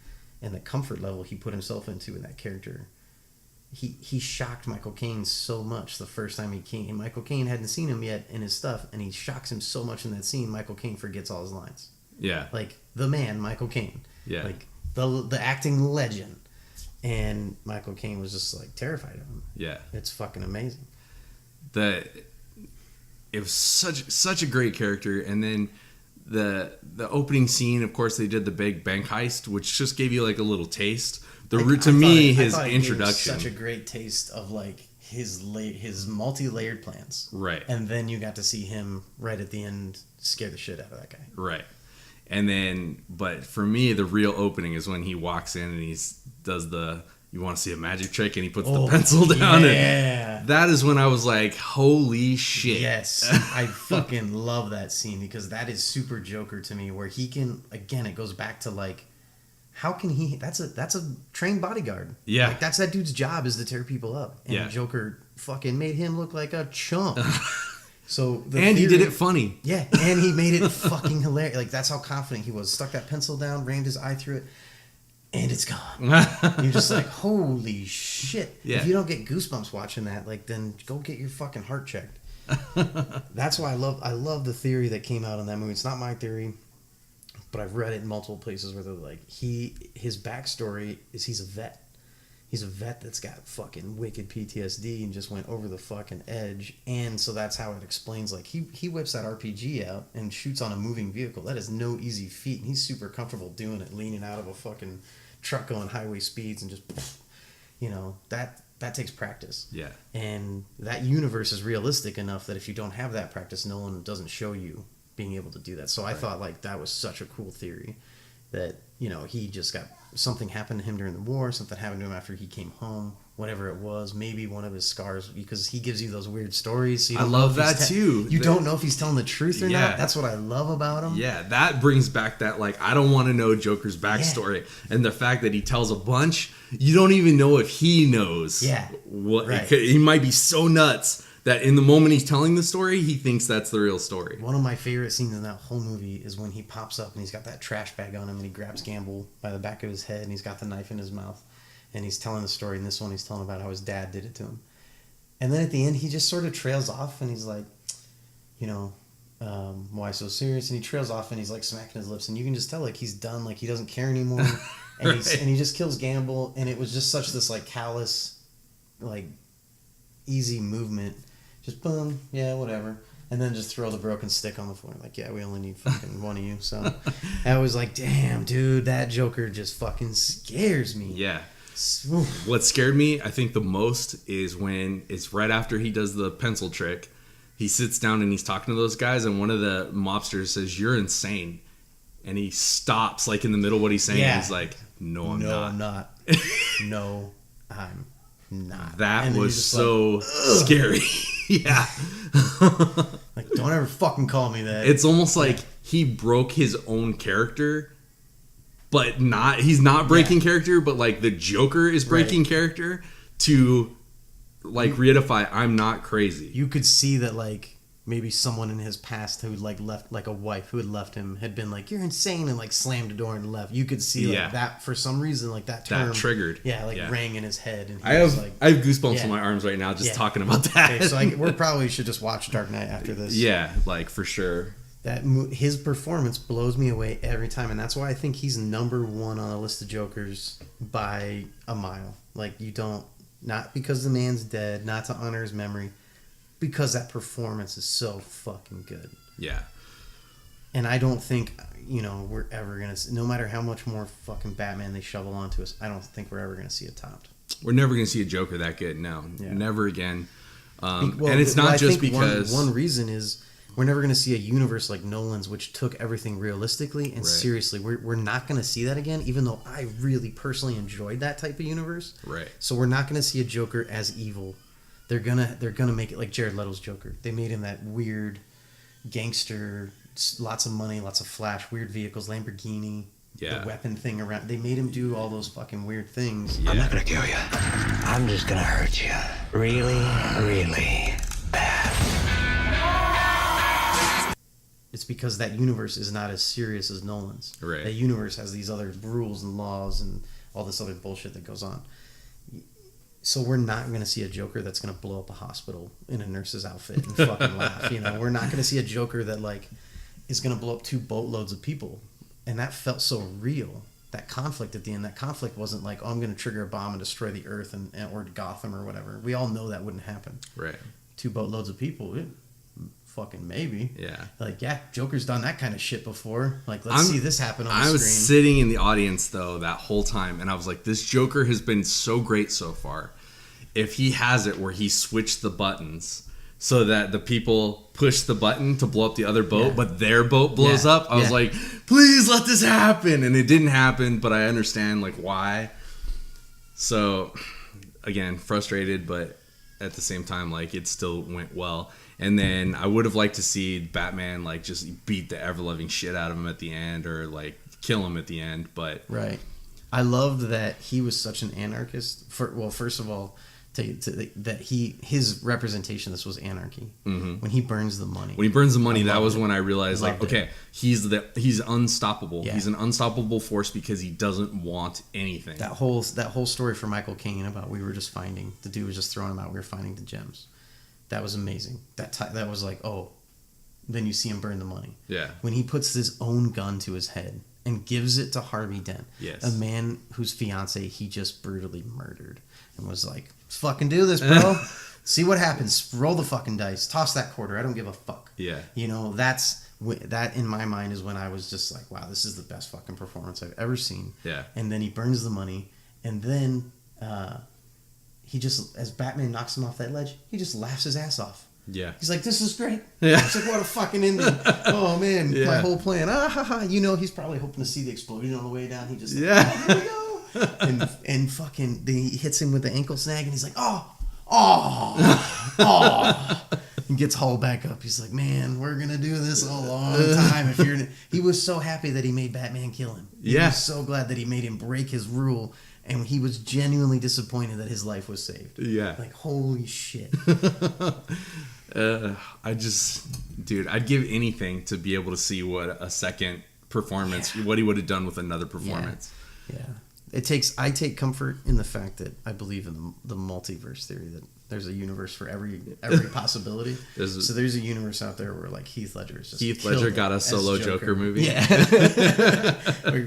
and the comfort level he put himself into in that character. He shocked Michael Caine so much the first time he came. Michael Caine hadn't seen him yet in his stuff, and he shocks him so much in that scene, Michael Caine forgets all his lines. Yeah. Like, the man, Michael Caine. Yeah. Like, the acting legend. And Michael Caine was just, like, terrified of him. Yeah. It's fucking amazing. It was such a great character, and then the opening scene, of course, they did the big bank heist, which just gave you, like, a little taste. His introduction. Such a great taste of, like, his multi-layered plans. Right. And then you got to see him right at the end scare the shit out of that guy. Right. And then, but for me, the real opening is when he walks in and he does you want to see a magic trick, and he puts the pencil down. Yeah. And that is when I was like, holy shit. Yes. I fucking love that scene because that is super Joker to me, where he can, again, it goes back to, like, how can he? That's a trained bodyguard. Yeah, like, that's that dude's job, is to tear people up. And Joker fucking made him look like a chump. So he did it funny. Yeah, and he made it fucking hilarious. Like, that's how confident he was. Stuck that pencil down, rammed his eye through it, and it's gone. You're just like, holy shit. Yeah. If you don't get goosebumps watching that, like, then go get your fucking heart checked. That's why I love the theory that came out in that movie. It's not my theory, but I've read it in multiple places where they're like, his backstory is he's a vet. He's a vet that's got fucking wicked PTSD and just went over the fucking edge. And so that's how it explains, like, he whips that RPG out and shoots on a moving vehicle. That is no easy feat. And he's super comfortable doing it, leaning out of a fucking truck going highway speeds and just, that takes practice. Yeah. And that universe is realistic enough that if you don't have that practice, Nolan doesn't show you being able to do that. So I thought, like, that was such a cool theory that, he just got something happened to him during the war, something happened to him after he came home, whatever it was, maybe one of his scars, because he gives you those weird stories. So you don't I love that too. You don't know if he's telling the truth or not. That's what I love about him. Yeah, that brings back that, like, I don't want to know Joker's backstory. Yeah. And the fact that he tells a bunch, you don't even know if he knows. Yeah. What he might be so nuts that in the moment he's telling the story, he thinks that's the real story. One of my favorite scenes in that whole movie is when he pops up and he's got that trash bag on him and he grabs Gamble by the back of his head and he's got the knife in his mouth and he's telling the story. And this one he's telling about how his dad did it to him. And then at the end he just sort of trails off and he's like, you know, why so serious? And he trails off and he's like smacking his lips and you can just tell like he's done, like he doesn't care anymore. And Right. and he just kills Gamble and it was just such this like callous, like easy movement. Just boom, yeah, whatever. And then just throw the broken stick on the floor. Like, yeah, we only need fucking one of you. So I was like, damn, dude, that Joker just fucking scares me. Yeah. Oof. What scared me, I think, the most is when it's right after he does the pencil trick. He sits down and he's talking to those guys, and one of the mobsters says, "You're insane." And he stops, like, in the middle of what he's saying. Yeah. He's like, no, I'm No, not. I'm not. No, I'm not. That And then was he's just so scary. Yeah. like, don't ever fucking call me that. It's almost like he broke his own character, but he's not breaking character, but like the Joker is breaking character to like reedify, I'm not crazy. You could see that, like, maybe someone in his past who like left, like a wife who had left him, had been like, "You're insane," and like slammed the door and left. You could see like that for some reason, like that term That triggered. rang in his head. And he I was have like, I have goosebumps Yeah. in my arms right now just Yeah. talking about that. Okay, so we probably should just watch Dark Knight after this. Yeah, like for sure. His performance blows me away every time, and that's why I think he's number one on the list of Jokers by a mile. Like, not because the man's dead, not to honor his memory, because that performance is so fucking good. Yeah. And I don't think, we're ever going to, no matter how much more fucking Batman they shovel onto us, I don't think we're ever going to see it topped. We're never going to see a Joker that good. No, Yeah. never again. And it's I not just think because one reason is we're never going to see a universe like Nolan's, which took everything realistically and Right. seriously. We're not going to see that again, even though I really personally enjoyed that type of universe. Right. So we're not going to see a Joker as evil. They're gonna make it like Jared Leto's Joker. They made him that weird gangster, lots of money, lots of flash, weird vehicles, Lamborghini, Yeah. the weapon thing around. They made him do all those fucking weird things. Yeah. I'm not gonna kill you. I'm just gonna hurt you. Really, really bad. It's because that universe is not as serious as Nolan's. Right. That universe has these other rules and laws and all this other bullshit that goes on. So we're not going to see a Joker that's going to blow up a hospital in a nurse's outfit and fucking laugh. We're not going to see a Joker that like is going to blow up 2 boatloads of people. And that felt so real. That conflict at the end. That conflict wasn't like, oh, I'm going to trigger a bomb and destroy the Earth or Gotham or whatever. We all know that wouldn't happen. Right. 2 boatloads of people. Fucking maybe. Yeah. Like, yeah, Joker's done that kind of shit before. Like, let's see this happen on the I was screen. sitting in the audience though that whole time, and I was like, this Joker has been so great so far. If he has it where he switched the buttons so that the people push the button to blow up the other boat, but their boat blows up, I was like, please let this happen. And it didn't happen, but I understand like why. So again, frustrated, but at the same time, like it still went well. And then I would have liked to see Batman like just beat the ever-loving shit out of him at the end, or like kill him at the end. But right, I loved that he was such an anarchist. First of all, that his representation of this was anarchy. Mm-hmm. When he burns the money. When he burns the money, that was when I realized, like, Loved okay, he's unstoppable. Yeah. He's an unstoppable force because he doesn't want anything. That whole story for Michael Caine about we were just finding the dude was just throwing them out. We were finding the gems. That was amazing. That was like, oh, then you see him burn the money. Yeah. When he puts his own gun to his head and gives it to Harvey Dent, Yes. a man whose fiance he just brutally murdered, and was like, let's fucking do this, bro. See what happens. Roll the fucking dice. Toss that quarter. I don't give a fuck. Yeah. That in my mind is when I was just like, wow, this is the best fucking performance I've ever seen. Yeah. And then he burns the money, and then he just, as Batman knocks him off that ledge, he just laughs his ass off. Yeah. He's like, this is great. Yeah. It's like, what a fucking ending. Oh, man, Yeah. my whole plan. Ah, ha, ha. He's probably hoping to see the explosion on the way down. He just, like, Yeah. oh, here we go. and fucking, then he hits him with the ankle snag, and he's like, oh. And gets hauled back up. He's like, man, we're going to do this a long time. He was so happy that he made Batman kill him. He Yeah. was so glad that he made him break his rule and he was genuinely disappointed that his life was saved. Yeah. Like, holy shit. I'd give anything to be able to see what a second performance, what he would have done with another performance. Yeah. I take comfort in the fact that I believe in the multiverse theory, that there's a universe for every possibility. So there's a universe out there where like Heath Ledger is just Heath Ledger got a solo Joker movie. Yeah.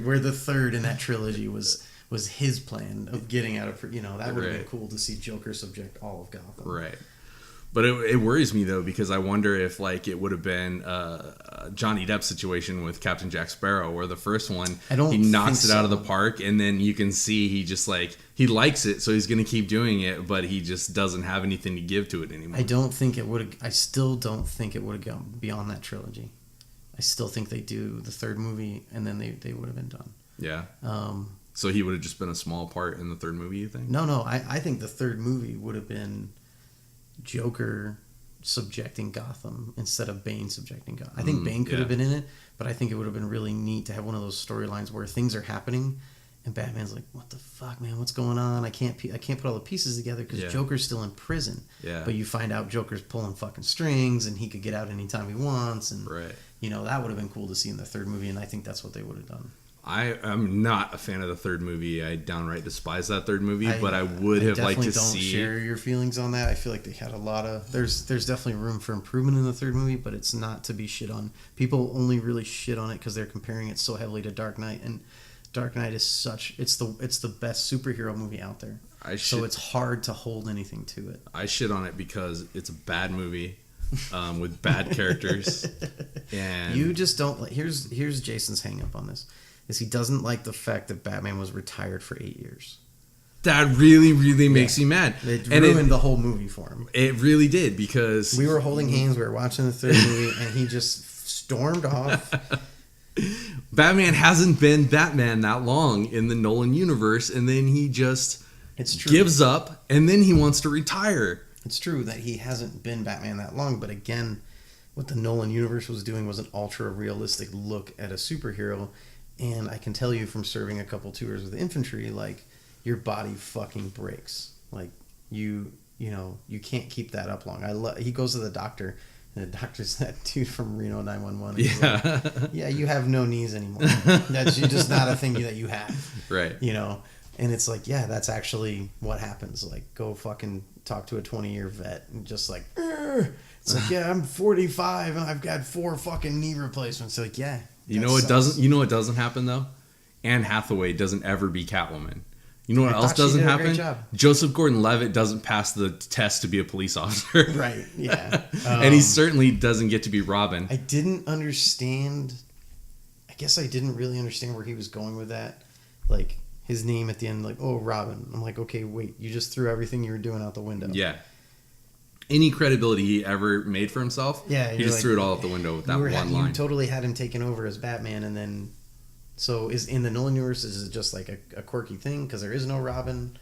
where the third in that trilogy was his plan of getting out of, that would have been cool to see Joker subject all of Gotham. Right. But it worries me, though, because I wonder if, like, it would have been a Johnny Depp situation with Captain Jack Sparrow, where the first one, he knocks it out of the park, and then you can see he just, like, he likes it, so he's going to keep doing it, but he just doesn't have anything to give to it anymore. I still don't think it would have gone beyond that trilogy. I still think they do the third movie, and then they would have been done. Yeah. So he would have just been a small part in the third movie, you think? No, I think the third movie would have been Joker subjecting Gotham instead of Bane subjecting Gotham. I think Bane could have been in it, but I think it would have been really neat to have one of those storylines where things are happening and Batman's like, "What the fuck, man? What's going on? I can't put all the pieces together because Joker's still in prison." Yeah. But you find out Joker's pulling fucking strings and he could get out anytime he wants, and that would have been cool to see in the third movie, and I think that's what they would have done. I'm not a fan of the third movie. I downright despise that third movie, but I would have liked to see. I definitely don't share your feelings on that. I feel like they had a lot of... There's definitely room for improvement in the third movie, but it's not to be shit on. People only really shit on it because they're comparing it so heavily to Dark Knight, and Dark Knight is such... It's the best superhero movie out there. So it's hard to hold anything to it. I shit on it because it's a bad movie with bad characters. And you just don't... Here's Jason's hang up on this. Is he doesn't like the fact that Batman was retired for 8 years. That really, really makes me mad. It ruined the whole movie for him. It really did, because... We were holding hands, we were watching the third movie, and he just stormed off. Batman hasn't been Batman that long in the Nolan universe, and then he just gives up, and then he wants to retire. It's true that he hasn't been Batman that long, but again, what the Nolan universe was doing was an ultra-realistic look at a superhero. And I can tell you from serving a couple tours with the infantry, like, your body fucking breaks. Like, you can't keep that up long. He goes to the doctor, and the doctor's that dude from Reno 911. Yeah. Like, yeah, you have no knees anymore. That's just not a thing that you have. Right. And it's like, yeah, that's actually what happens. Like, go fucking talk to a 20-year vet and just like, it's like, yeah, I'm 45 and I've got 4 fucking knee replacements. Like, yeah. You know what doesn't happen though? Anne Hathaway doesn't ever be Catwoman. You know what else doesn't happen? Joseph Gordon-Levitt doesn't pass the test to be a police officer. Right, yeah. And he certainly doesn't get to be Robin. I guess I didn't really understand where he was going with that. Like, his name at the end, like, oh, Robin. I'm like, okay, wait, you just threw everything you were doing out the window. Yeah. Any credibility he ever made for himself, he just threw it all out the window with that one line. You totally had him taken over as Batman, and then... So, is in the Nolan universe, is it just like a quirky thing? Because there is no Robin.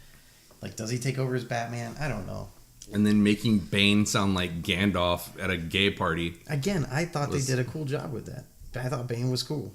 Like, does he take over as Batman? I don't know. And then making Bane sound like Gandalf at a gay party. Again, I thought they did a cool job with that. I thought Bane was cool.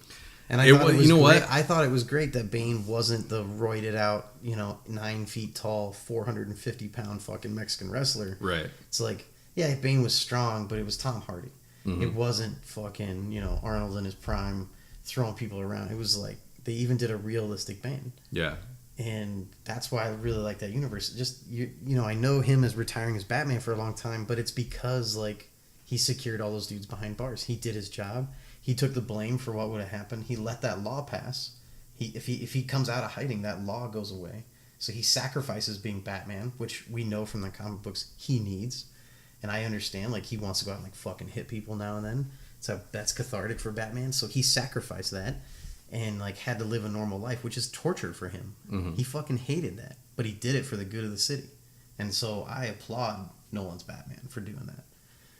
And I thought it was great that Bane wasn't the roided out, 9 feet tall, 450 pound fucking Mexican wrestler. Right. It's like, yeah, Bane was strong, but it was Tom Hardy. Mm-hmm. It wasn't fucking, Arnold in his prime throwing people around. It was like, they even did a realistic Bane. Yeah. And that's why I really like that universe. Just, I know him as retiring as Batman for a long time, but it's because, like, he secured all those dudes behind bars. He did his job. He took the blame for what would have happened. He let that law pass. If he comes out of hiding, that law goes away. So he sacrifices being Batman, which we know from the comic books he needs. And I understand, like, he wants to go out and, like, fucking hit people now and then. So that's cathartic for Batman. So he sacrificed that and, like, had to live a normal life, which is torture for him. Mm-hmm. He fucking hated that. But he did it for the good of the city. And so I applaud Nolan's Batman for doing that.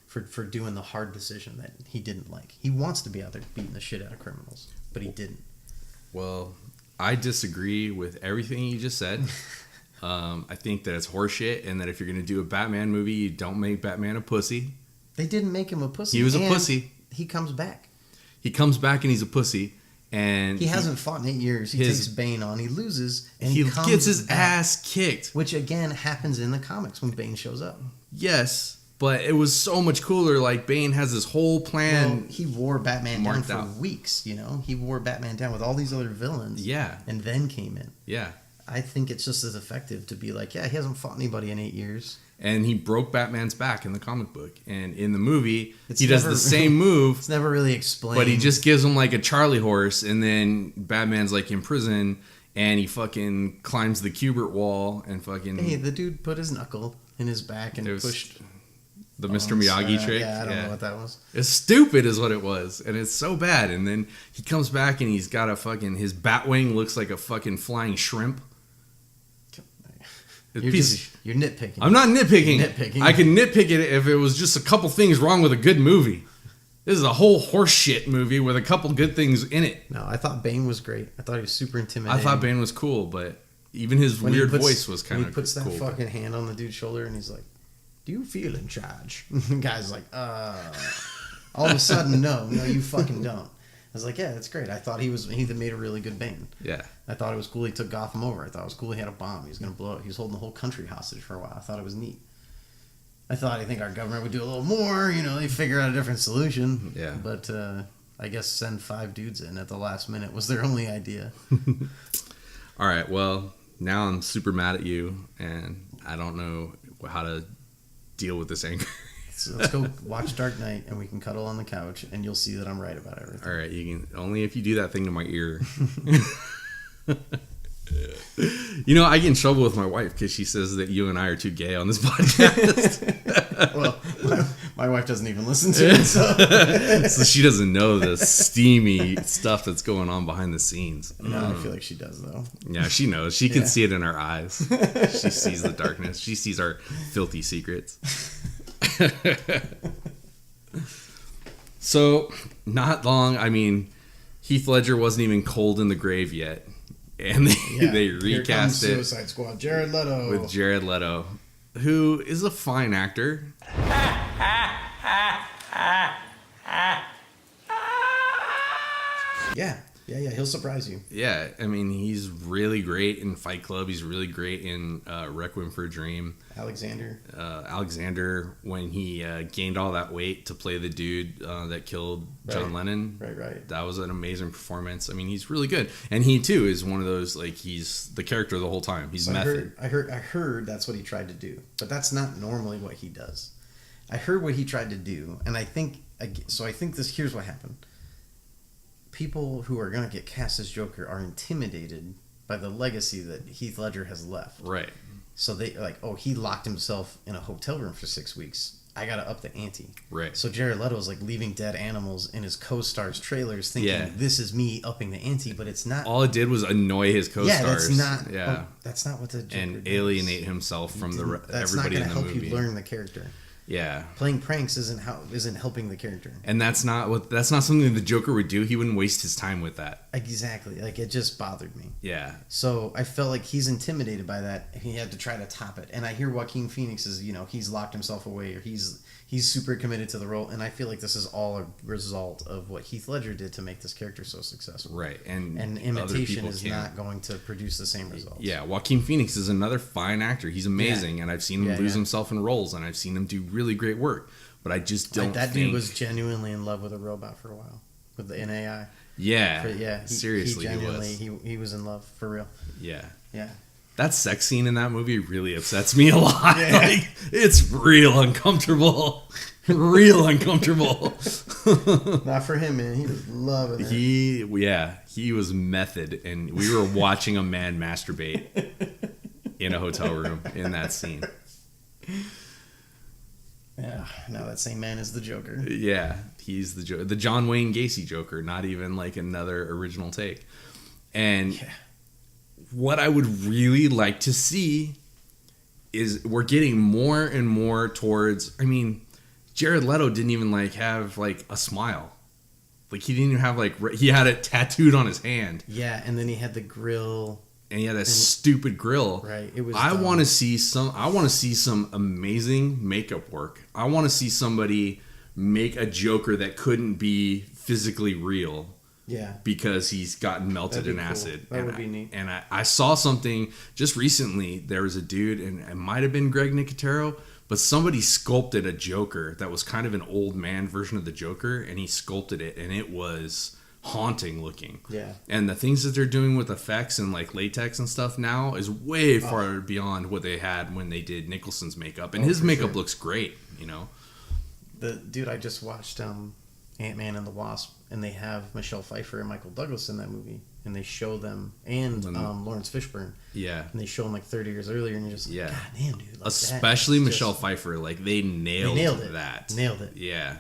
For doing the hard decision that he didn't like. He wants to be out there beating the shit out of criminals, but he didn't. Well, I disagree with everything you just said. I think that it's horseshit, and that if you're going to do a Batman movie, you don't make Batman a pussy. They didn't make him a pussy. He was a pussy. He comes back. He comes back and he's a pussy. And he hasn't fought in 8 years. He takes Bane on. He loses, and he comes gets his back, ass kicked. which again happens in the comics when Bane shows up. Yes, but it was so much cooler. Like Bane has this whole plan. Well, he wore Batman down for out. weeks. You know, he wore Batman down with all these other villains. Yeah, and then came in. Yeah, I think it's just as effective to be like, yeah, he hasn't fought anybody in 8 years. And he broke Batman's back in the comic book. And in the movie, It's he does never- the same move. It's never really explained. But he just gives him like a Charlie horse. And then Batman's like in prison. And he fucking climbs the Kubert wall and fucking... Hey, the dude put his knuckle in his back and was pushed... the Mr. Miyagi trick. Yeah, I don't know what that was. It's stupid is what it was. And it's so bad. And then he comes back and he's got a fucking... His Batwing looks like a fucking flying shrimp. You're nitpicking. I'm not nitpicking. You're nitpicking. I can nitpick it if it was just a couple things wrong with a good movie. This is a whole horseshit movie with a couple good things in it. No, I thought Bane was great. I thought he was super intimidating. I thought Bane was cool, but even his weird voice was kind of cool. He puts that fucking hand on the dude's shoulder and he's like, "Do you feel in charge?" The guy's like, all of a sudden, no, you fucking don't. I was like, yeah, that's great. I thought he made a really good Bane. Yeah. I thought it was cool he took Gotham over. I thought it was cool he had a bomb. He was going to blow it. He was holding the whole country hostage for a while. I thought it was neat. I think our government would do a little more. They figure out a different solution. Yeah. But I guess send 5 dudes in at the last minute was their only idea. All right, well, now I'm super mad at you, and I don't know how to deal with this anger. So let's go watch Dark Knight, and we can cuddle on the couch, and you'll see that I'm right about everything. All right, you can only if you do that thing to my ear. I get in trouble with my wife because she says that you and I are too gay on this podcast. Well, my wife doesn't even listen to it, so she doesn't know the steamy stuff that's going on behind the scenes. No, I feel like she does, though. Yeah, she knows. She can see it in our eyes. She sees the darkness. She sees our filthy secrets. So, not long. Heath Ledger wasn't even cold in the grave yet. And they recast it Suicide Squad. Jared Leto. with Jared Leto, who is a fine actor. Yeah, he'll surprise you. Yeah, he's really great in Fight Club. He's really great in Requiem for a Dream. Alexander, when he gained all that weight to play the dude that killed John Lennon. Right. That was an amazing performance. He's really good. And he, too, is one of those, he's the character the whole time. He's method. I heard that's what he tried to do. But that's not normally what he does. I heard what he tried to do, and I think here's what happened. People who are going to get cast as Joker are intimidated by the legacy that Heath Ledger has left. Right. So they he locked himself in a hotel room for 6 weeks. I got to up the ante. Right. So Jared Leto is leaving dead animals in his co-stars' trailers thinking, this is me upping the ante, but it's not. All it did was annoy his co-stars. That's not what the Joker and does. alienate himself from That's everybody in the movie. That's not going to help you learn the character. Yeah, playing pranks isn't helping the character, and that's not something the Joker would do. He wouldn't waste his time with that. Exactly, it just bothered me. Yeah. So I felt like he's intimidated by that, and he had to try to top it. And I hear Joaquin Phoenix is, he's locked himself away, or he's super committed to the role. And I feel like this is all a result of what Heath Ledger did to make this character so successful. Right, and imitation is not going to produce the same results. Yeah, Joaquin Phoenix is another fine actor. He's amazing, and I've seen him lose himself in roles, and I've seen him do really great work. But I just don't think... dude was genuinely in love with a robot for a while, with an AI. Yeah, seriously, he was in love, for real. Yeah. Yeah. That sex scene in that movie really upsets me a lot. Yeah. It's real uncomfortable. Real uncomfortable. Not for him, man. He was loving it. He was method, and we were watching a man masturbate in a hotel room in that scene. Yeah, now that same man is the Joker. Yeah, he's the John Wayne Gacy Joker, not even another original take. And what I would really like to see is we're getting more and more towards, Jared Leto didn't even have a smile. He didn't even have he had it tattooed on his hand. Yeah, and then he had the grill. And he had that stupid grill. Right. It was. I want to see some amazing makeup work. I want to see somebody make a Joker that couldn't be physically real, Yeah. Because he's gotten melted That'd in be cool. acid. That would be neat. And I saw something just recently. There was a dude, and it might have been Greg Nicotero, but somebody sculpted a Joker that was kind of an old man version of the Joker, and he sculpted it, and it was haunting looking. Yeah. And the things that they're doing with effects and like latex and stuff now is way far beyond what they had when they did Nicholson's makeup. And his makeup looks great, you know. I just watched Ant-Man and the Wasp, and they have Michelle Pfeiffer and Michael Douglas in that movie, and they show them, and Lawrence Fishburne. Yeah. And they show them like 30 years earlier, and you're just like, God damn, dude. Like, especially Michelle Pfeiffer, like they nailed it. that. Nailed it. Yeah.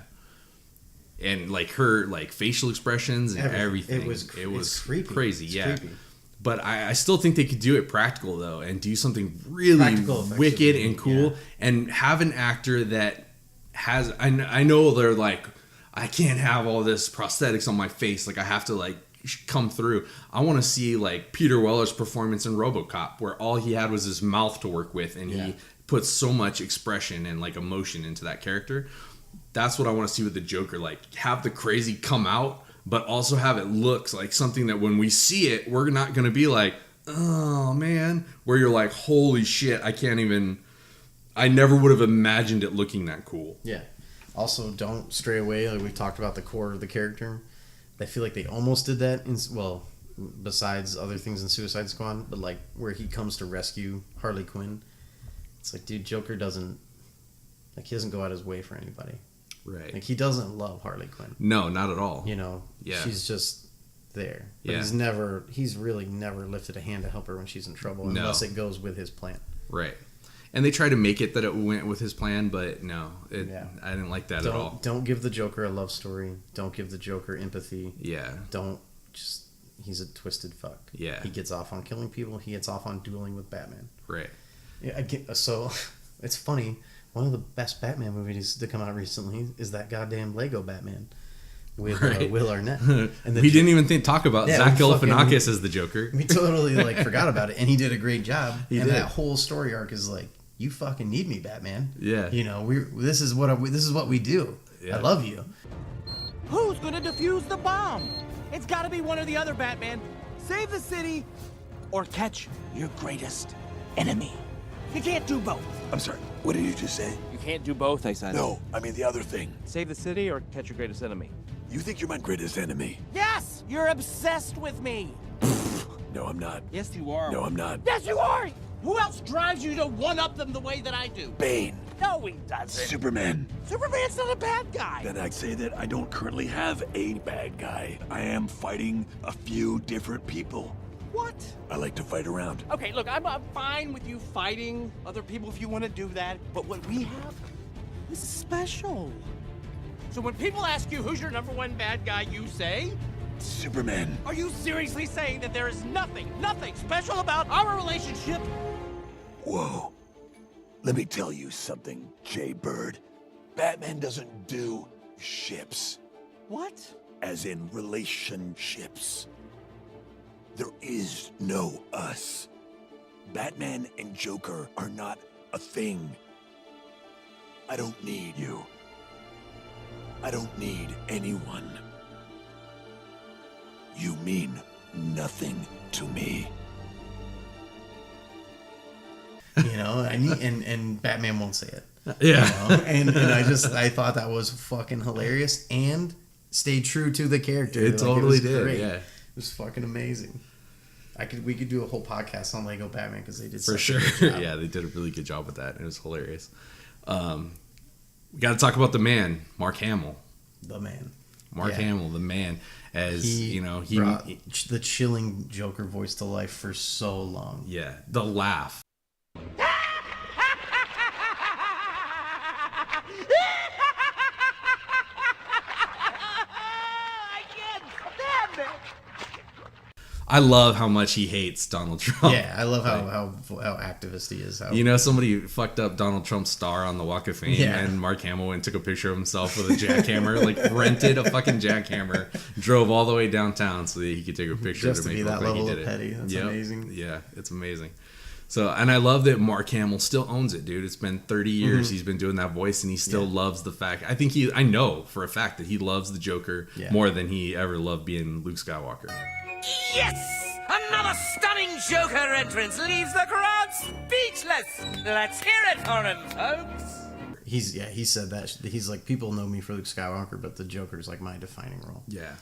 And like her like facial expressions and everything. It was creepy. Crazy, it's yeah. Creepy. But I still think they could do it practical though, and do something really wicked and cool, and have an actor that has. I know they're like, I can't have all this prosthetics on my face. Like I have to like come through. I want to see like Peter Weller's performance in RoboCop, where all he had was his mouth to work with, and he puts so much expression and like emotion into that character. That's what I want to see with the Joker. Like have the crazy come out, but also have it looks like something that when we see it, we're not going to be like, oh man, where you're like, holy shit, I never would have imagined it looking that cool. Yeah. Also, don't stray away. Like we talked about the core of the character. I feel like they almost did that besides other things in Suicide Squad, but like where he comes to rescue Harley Quinn. It's like, dude, Joker he doesn't go out his way for anybody. Right. Like he doesn't love Harley Quinn. No, not at all. You know, she's just there. But he's really never lifted a hand to help her when she's in trouble unless it goes with his plan. Right. And they try to make it that it went with his plan, but no, I didn't like that at all. Don't give the Joker a love story. Don't give the Joker empathy. Yeah. He's a twisted fuck. Yeah. He gets off on killing people. He gets off on dueling with Batman. Right. Yeah. So it's funny. One of the best Batman movies to come out recently is that goddamn Lego Batman with Will Arnett. And we didn't even talk about Zach Galifianakis as the Joker. We totally forgot about it, and he did a great job. He did. That whole story arc is like, you fucking need me, Batman. Yeah. You know, this is what we do. Yeah. I love you. Who's gonna defuse the bomb? It's gotta be one or the other, Batman. Save the city or catch your greatest enemy. You can't do both. I'm sorry, what did you just say? You can't do both, I said. No, I mean the other thing. Save the city or catch your greatest enemy. You think you're my greatest enemy? Yes! You're obsessed with me! No, I'm not. Yes, you are. No, I'm not. Yes, you are! Who else drives you to one-up them the way that I do? Bane. No, he doesn't. Superman. Superman's not a bad guy. Then I'd say that I don't currently have a bad guy. I am fighting a few different people. What? I like to fight around. Okay, look, I'm fine with you fighting other people if you want to do that, but what we have is special. So when people ask you who's your number one bad guy, you say? Superman. Are you seriously saying that there is nothing special about our relationship? Whoa. Let me tell you something, Jay Bird. Batman doesn't do ships. What? As in relationships. There is no us. Batman and Joker are not a thing. I don't need you. I don't need anyone. You mean nothing to me. You know, and Batman won't say it. Yeah. You know? and I thought that was fucking hilarious and stayed true to the character. It totally did. Great. Yeah. It was fucking amazing. We could do a whole podcast on Lego Batman because they did for sure. Yeah, they did a really good job with that. It was hilarious. We got to talk about the man, Mark Hamill. The man. Mark Hamill, the man, as he brought the chilling Joker voice to life for so long. Yeah, the laugh. I love how much he hates Donald Trump. Yeah, I love how activist he is. You know, somebody fucked up Donald Trump's star on the Walk of Fame, and Mark Hamill went and took a picture of himself with a jackhammer, rented a fucking jackhammer, drove all the way downtown so that he could take a picture just to make it look like he did it. Petty. That's amazing. Yeah, it's amazing. So, and I love that Mark Hamill still owns it, dude. It's been 30 years he's been doing that voice, and he still loves the fact. I know for a fact that he loves the Joker more than he ever loved being Luke Skywalker. Yes! Another stunning Joker entrance leaves the crowd speechless. Let's hear it for him, folks. He said that. He's like, people know me for Luke Skywalker, but the Joker's like my defining role. Yeah.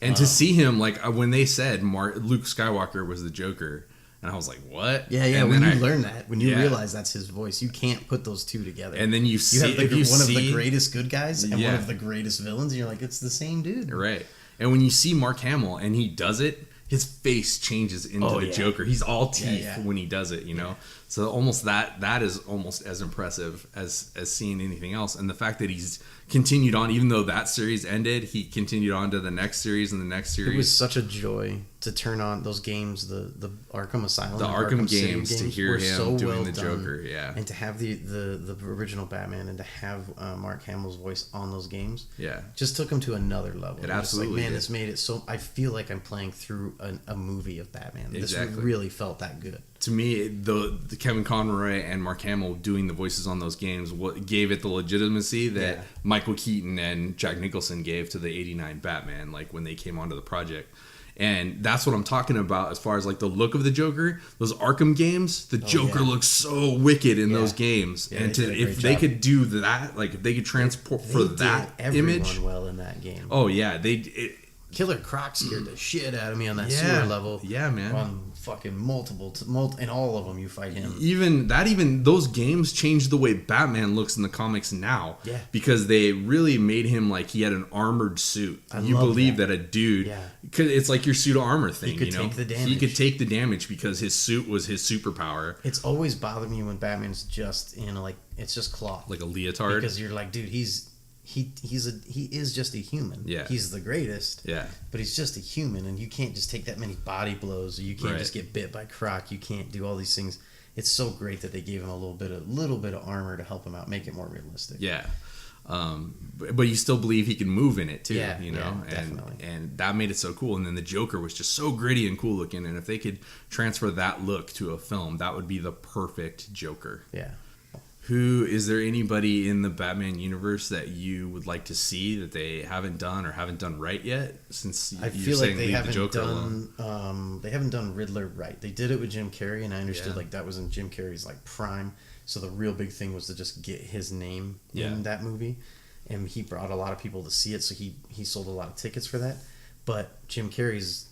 And to see him, like, when they said Luke Skywalker was the Joker, and I was like, what? Yeah. And When you learn that, when you realize that's his voice, you can't put those two together. And then you see have one of the greatest good guys and one of the greatest villains, and you're like, it's the same dude. Right. And when you see Mark Hamill and he does it, his face changes into the Joker. He's all teeth when he does it, you know? So almost that is almost as impressive as seeing anything else. And the fact that he's continued on, even though that series ended, he continued on to the next series and the next series. It was such a joy to turn on those games, the Arkham Asylum, the Arkham games, to hear him so doing well the Joker, and to have the original Batman and to have Mark Hamill's voice on those games, just took him to another level. It absolutely like, man, did. it's made it so. I feel like I'm playing through a movie of Batman. Exactly. This really felt that good. To me, the Kevin Conroy and Mark Hamill doing the voices on those games what gave it the legitimacy that Michael Keaton and Jack Nicholson gave to the '89 Batman, like when they came onto the project. And that's what I'm talking about as far as like the look of the Joker. Those Arkham games, the Joker looks so wicked in those games. Yeah, and if they could do that, like if they could transport that image, well in that game. Oh yeah, Killer Croc scared the shit out of me on that sewer level. Yeah, man. On fucking multiple, in all of them you fight him. Even those games changed the way Batman looks in the comics now. Yeah. Because they really made him like he had an armored suit. You believe that a dude, cause it's like your suit of armor thing. He could take the damage. He could take the damage because his suit was his superpower. It's always bothered me when Batman's just in it's just cloth, like a leotard. Because you're like, dude, he is just a human. Yeah. He's the greatest. Yeah. But he's just a human, and you can't just take that many body blows. Or you can't just get bit by Croc. You can't do all these things. It's so great that they gave him a little bit of armor to help him out, make it more realistic. Yeah. But you still believe he can move in it too, you know, definitely. And that made it so cool. And then the Joker was just so gritty and cool looking. And if they could transfer that look to a film, that would be the perfect Joker. Yeah. Is there anybody in the Batman universe that you would like to see that they haven't done or haven't done right yet? Since I feel like they haven't done Riddler right. They did it with Jim Carrey, and I understood like that was in Jim Carrey's like prime. So the real big thing was to just get his name in that movie, and he brought a lot of people to see it. So he sold a lot of tickets for that. But Jim Carrey's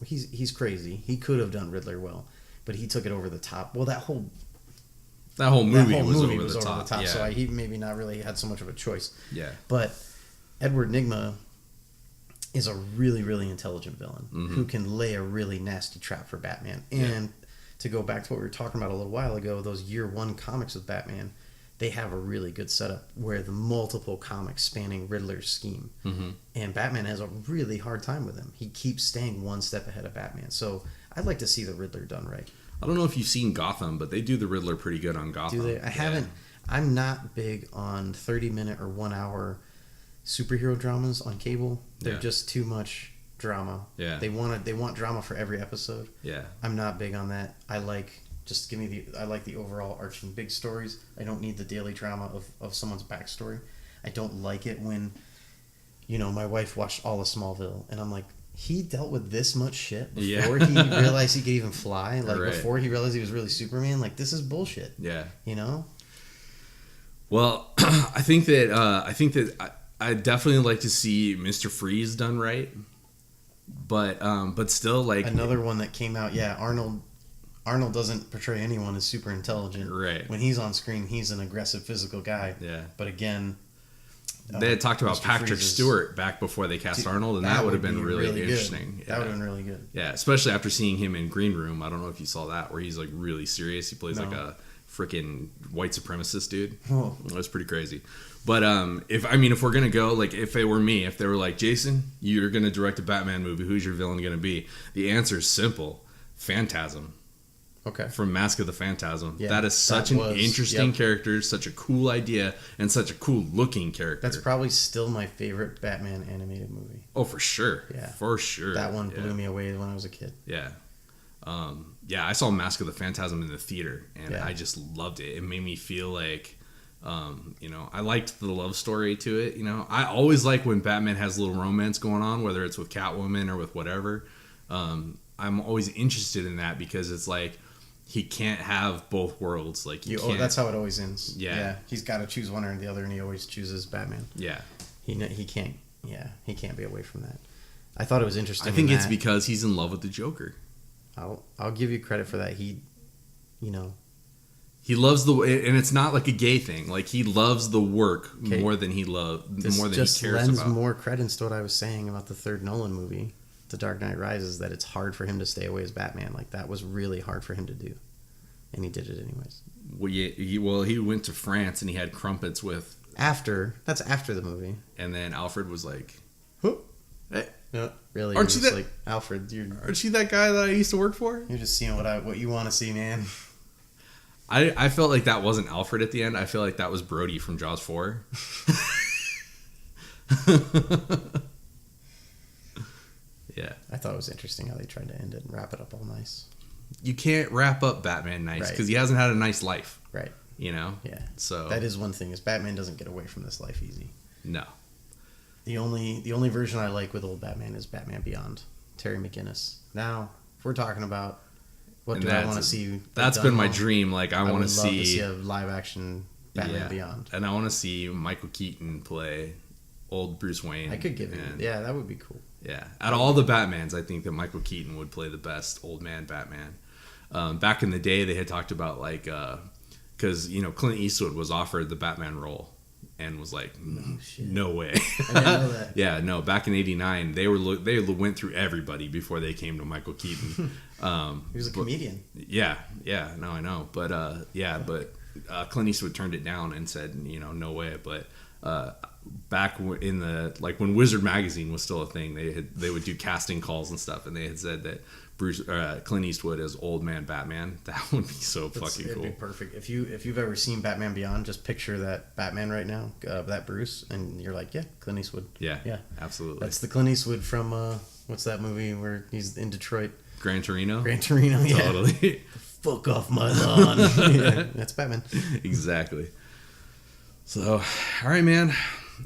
he's crazy. He could have done Riddler well, but he took it over the top. Well, that whole movie was over the top. Yeah. So he maybe not really had so much of a choice. Yeah. But Edward Nygma is a really, really intelligent villain who can lay a really nasty trap for Batman. And to go back to what we were talking about a little while ago, those year one comics with Batman, they have a really good setup where the multiple comics spanning Riddler's scheme. And Batman has a really hard time with him. He keeps staying one step ahead of Batman. So I'd like to see the Riddler done right. I don't know if you've seen Gotham, but they do the Riddler pretty good on Gotham. Do they? I haven't. I'm not big on 30-minute or 1 hour superhero dramas on cable. They're just too much drama. Yeah. They want drama for every episode. Yeah. I'm not big on that. I like the overall arching big stories. I don't need the daily drama of someone's backstory. I don't like it when, my wife watched all of Smallville and I'm like, he dealt with this much shit before he realized he could even fly. Like before he realized he was really Superman. Like, this is bullshit. Yeah. Well, I think that I definitely like to see Mr. Freeze done right, but still like another one that came out. Yeah, Arnold doesn't portray anyone as super intelligent. Right. When he's on screen, he's an aggressive physical guy. Yeah. But again, they had talked about Patrick Stewart back before they cast Arnold, and that would have been really interesting. That would have been really good. Yeah, especially after seeing him in Green Room. I don't know if you saw that, where he's like really serious. He plays like a freaking white supremacist dude. Oh. It was pretty crazy. But if we're gonna go, like, if it were me, if they were like, Jason, you're gonna direct a Batman movie, who's your villain gonna be? The answer is simple: Phantasm. Okay. From Mask of the Phantasm. Yeah, that is such an interesting character, such a cool idea, and such a cool looking character. That's probably still my favorite Batman animated movie. Oh, for sure. Yeah. For sure. That one blew me away when I was a kid. Yeah. Yeah, I saw Mask of the Phantasm in the theater, and Yeah. I just loved it. It made me feel like, I liked the love story to it. I always like when Batman has a little romance going on, whether it's with Catwoman or with whatever. I'm always interested in that because it's like he can't have both worlds. Like that's how it always ends. Yeah. He's got to choose one or the other, and he always chooses Batman. Yeah, he can't. Yeah, he can't be away from that. I thought it was interesting. I think it's because he's in love with the Joker. I'll give you credit for that. He loves and it's not like a gay thing. Like he loves the work more than he cares lends about. more credence to what I was saying about the third Nolan movie, The Dark Knight Rises, that it's hard for him to stay away as Batman. Like that was really hard for him to do, and he did it anyways. Well, he went to France and he had crumpets with. That's after the movie, and then Alfred was like, "Hey, no, really? Aren't you that like Alfred? Aren't you that guy that I used to work for? You're just seeing what you want to see, man." I felt like that wasn't Alfred at the end. I feel like that was Brody from Jaws 4. Yeah. I thought it was interesting how they tried to end it and wrap it up all nice. You can't wrap up Batman nice because he hasn't had a nice life. Right. Yeah. So that is one thing, is Batman doesn't get away from this life easy. No. The only version I like with old Batman is Batman Beyond, Terry McGinnis. Now, if we're talking about what do I want to see, that's been my dream. Like I want to see a live action Batman Beyond, and I want to see Michael Keaton play old Bruce Wayne. I could give him, that would be cool. Yeah, out of all the Batmans, I think that Michael Keaton would play the best old man Batman. Back in the day, they had talked about like, because Clint Eastwood was offered the Batman role, and was like, no way. I didn't know that. Yeah, no. Back in '89, they went through everybody before they came to Michael Keaton. He was a comedian. Yeah. No, I know, but Clint Eastwood turned it down and said, no way. But back in the when Wizard magazine was still a thing, they would do casting calls and stuff, and they had said that Clint Eastwood as old man Batman, that would be so fucking cool. It'd be perfect. If you've ever seen Batman Beyond, just picture that Batman right now, that Bruce, and you're like, yeah, Clint Eastwood. Yeah, absolutely. That's the Clint Eastwood from what's that movie where he's in Detroit? Gran Torino, yeah. Totally. Fuck off my lawn. Yeah, that's Batman. Exactly. So, all right, man.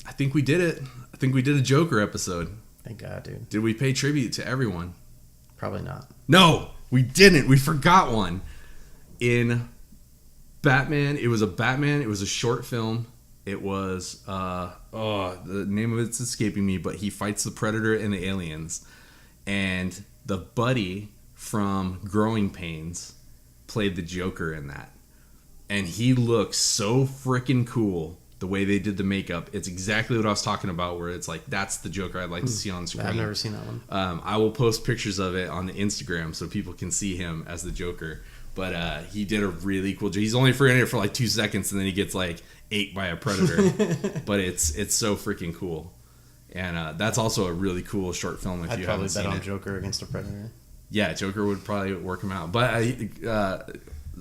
I think we did it. I think we did a Joker episode. Thank God, dude. Did we pay tribute to everyone? Probably not. No, we didn't. We forgot one. In Batman, it was a short film. It was, the name of it's escaping me, but he fights the Predator and the aliens. And the buddy from Growing Pains played the Joker in that. And he looks so freaking cool the way they did the makeup. It's exactly what I was talking about, where it's like, that's the Joker I'd like to see on screen. I've never seen that one. I will post pictures of it on the Instagram so people can see him as the Joker. But he did a really cool job. He's only in it for like 2 seconds, and then he gets like ate by a predator. But it's so freaking cool. And that's also a really cool short film if you haven't seen it. I'd probably bet on Joker against a Predator. Yeah, Joker would probably work him out. But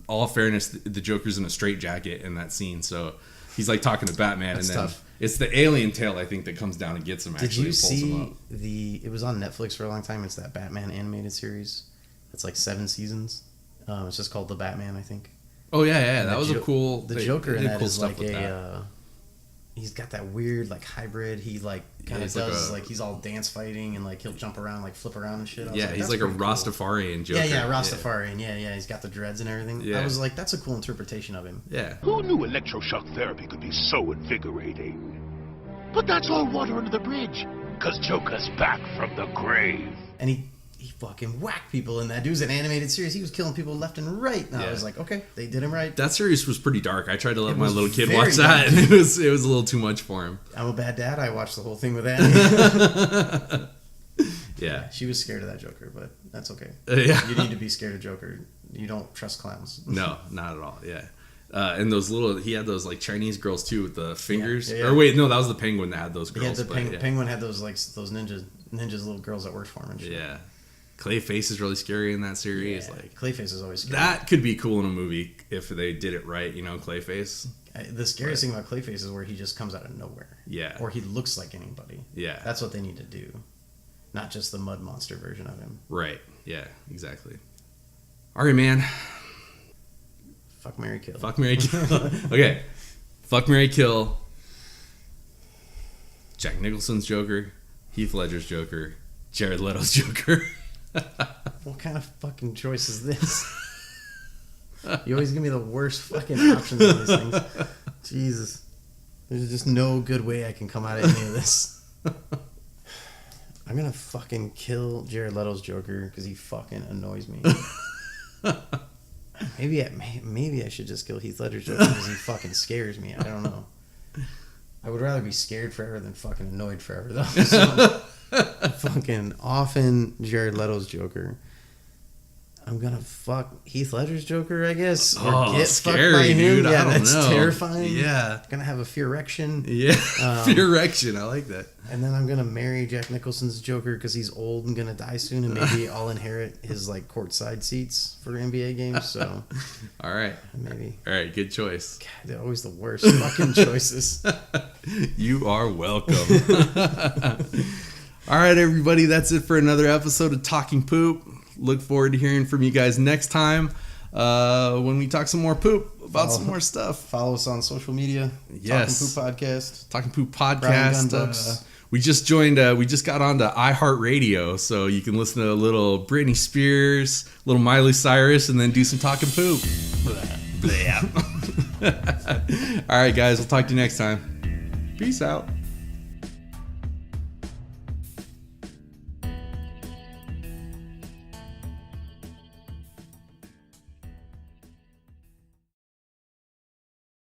all fairness, the Joker's in a straitjacket in that scene, so he's like talking to Batman, That's and then tough. It's the alien tail, I think, that comes down and gets him. Did you see it was on Netflix for a long time. It's that Batman animated series. It's like 7 seasons. It's just called The Batman, I think. Oh yeah, that was a cool. The Joker in that is like he's got that weird like hybrid. He like kind of does like he's all dance fighting and like he'll jump around, like flip around and shit. Yeah, he's like a Rastafarian Joker. Yeah, Rastafarian. Yeah, he's got the dreads and everything. Yeah. I was like, that's a cool interpretation of him. Yeah. Who knew electroshock therapy could be so invigorating? But that's all water under the bridge, 'cause Joker's back from the grave. And he fucking whacked people in that. Dude was an animated series. He was killing people left and right. And I was like, okay, they did him right. That series was pretty dark. I tried to let my little kid watch that, and it was a little too much for him. I'm a bad dad. I watched the whole thing with Annie. Yeah. She was scared of that Joker, but that's okay. Yeah. You need to be scared of Joker. You don't trust clowns. No, not at all. Yeah. And he had those like Chinese girls too with the fingers. Yeah. Or wait, no, that was the Penguin that had those girls. Penguin had those those ninjas little girls that worked for him and shit. Yeah. Clayface is really scary in that series. Yeah, like Clayface is always scary. That could be cool in a movie if they did it right, Clayface. The scariest thing about Clayface is where he just comes out of nowhere. Yeah. Or he looks like anybody. Yeah. That's what they need to do. Not just the mud monster version of him. Right. Yeah, exactly. All right, man. Fuck, marry, kill. Fuck, marry, kill. Okay. Fuck, marry, kill. Jack Nicholson's Joker, Heath Ledger's Joker, Jared Leto's Joker. What kind of fucking choice is this? You always give me the worst fucking options on these things. Jesus. There's just no good way I can come out of any of this. I'm gonna fucking kill Jared Leto's Joker because he fucking annoys me. Maybe I should just kill Heath Ledger's Joker because he fucking scares me. I don't know. I would rather be scared forever than fucking annoyed forever, though. So, fucking often Jared Leto's Joker. I'm gonna fuck Heath Ledger's Joker, I guess. Or get scary, fucked by him. dude. Yeah, I don't that's know. terrifying. Yeah. Gonna have a fear erection. Yeah. Fear erection. I like that. And then I'm gonna marry Jack Nicholson's Joker because he's old and gonna die soon, and maybe I'll inherit his like courtside seats for NBA games. So, all right, maybe. All right, good choice. God, they're always the worst fucking choices. You are welcome. All right, everybody, that's it for another episode of Talking Poop. Look forward to hearing from you guys next time when we talk some more poop about some more stuff. Follow us on social media. Yes. Talking Poop Podcast. Talking Poop Podcast. Bryan Gunn Books. We just joined. We just got onto iHeartRadio, so you can listen to a little Britney Spears, a little Miley Cyrus, and then do some talking poop. Blah. All right, guys. We'll talk to you next time. Peace out.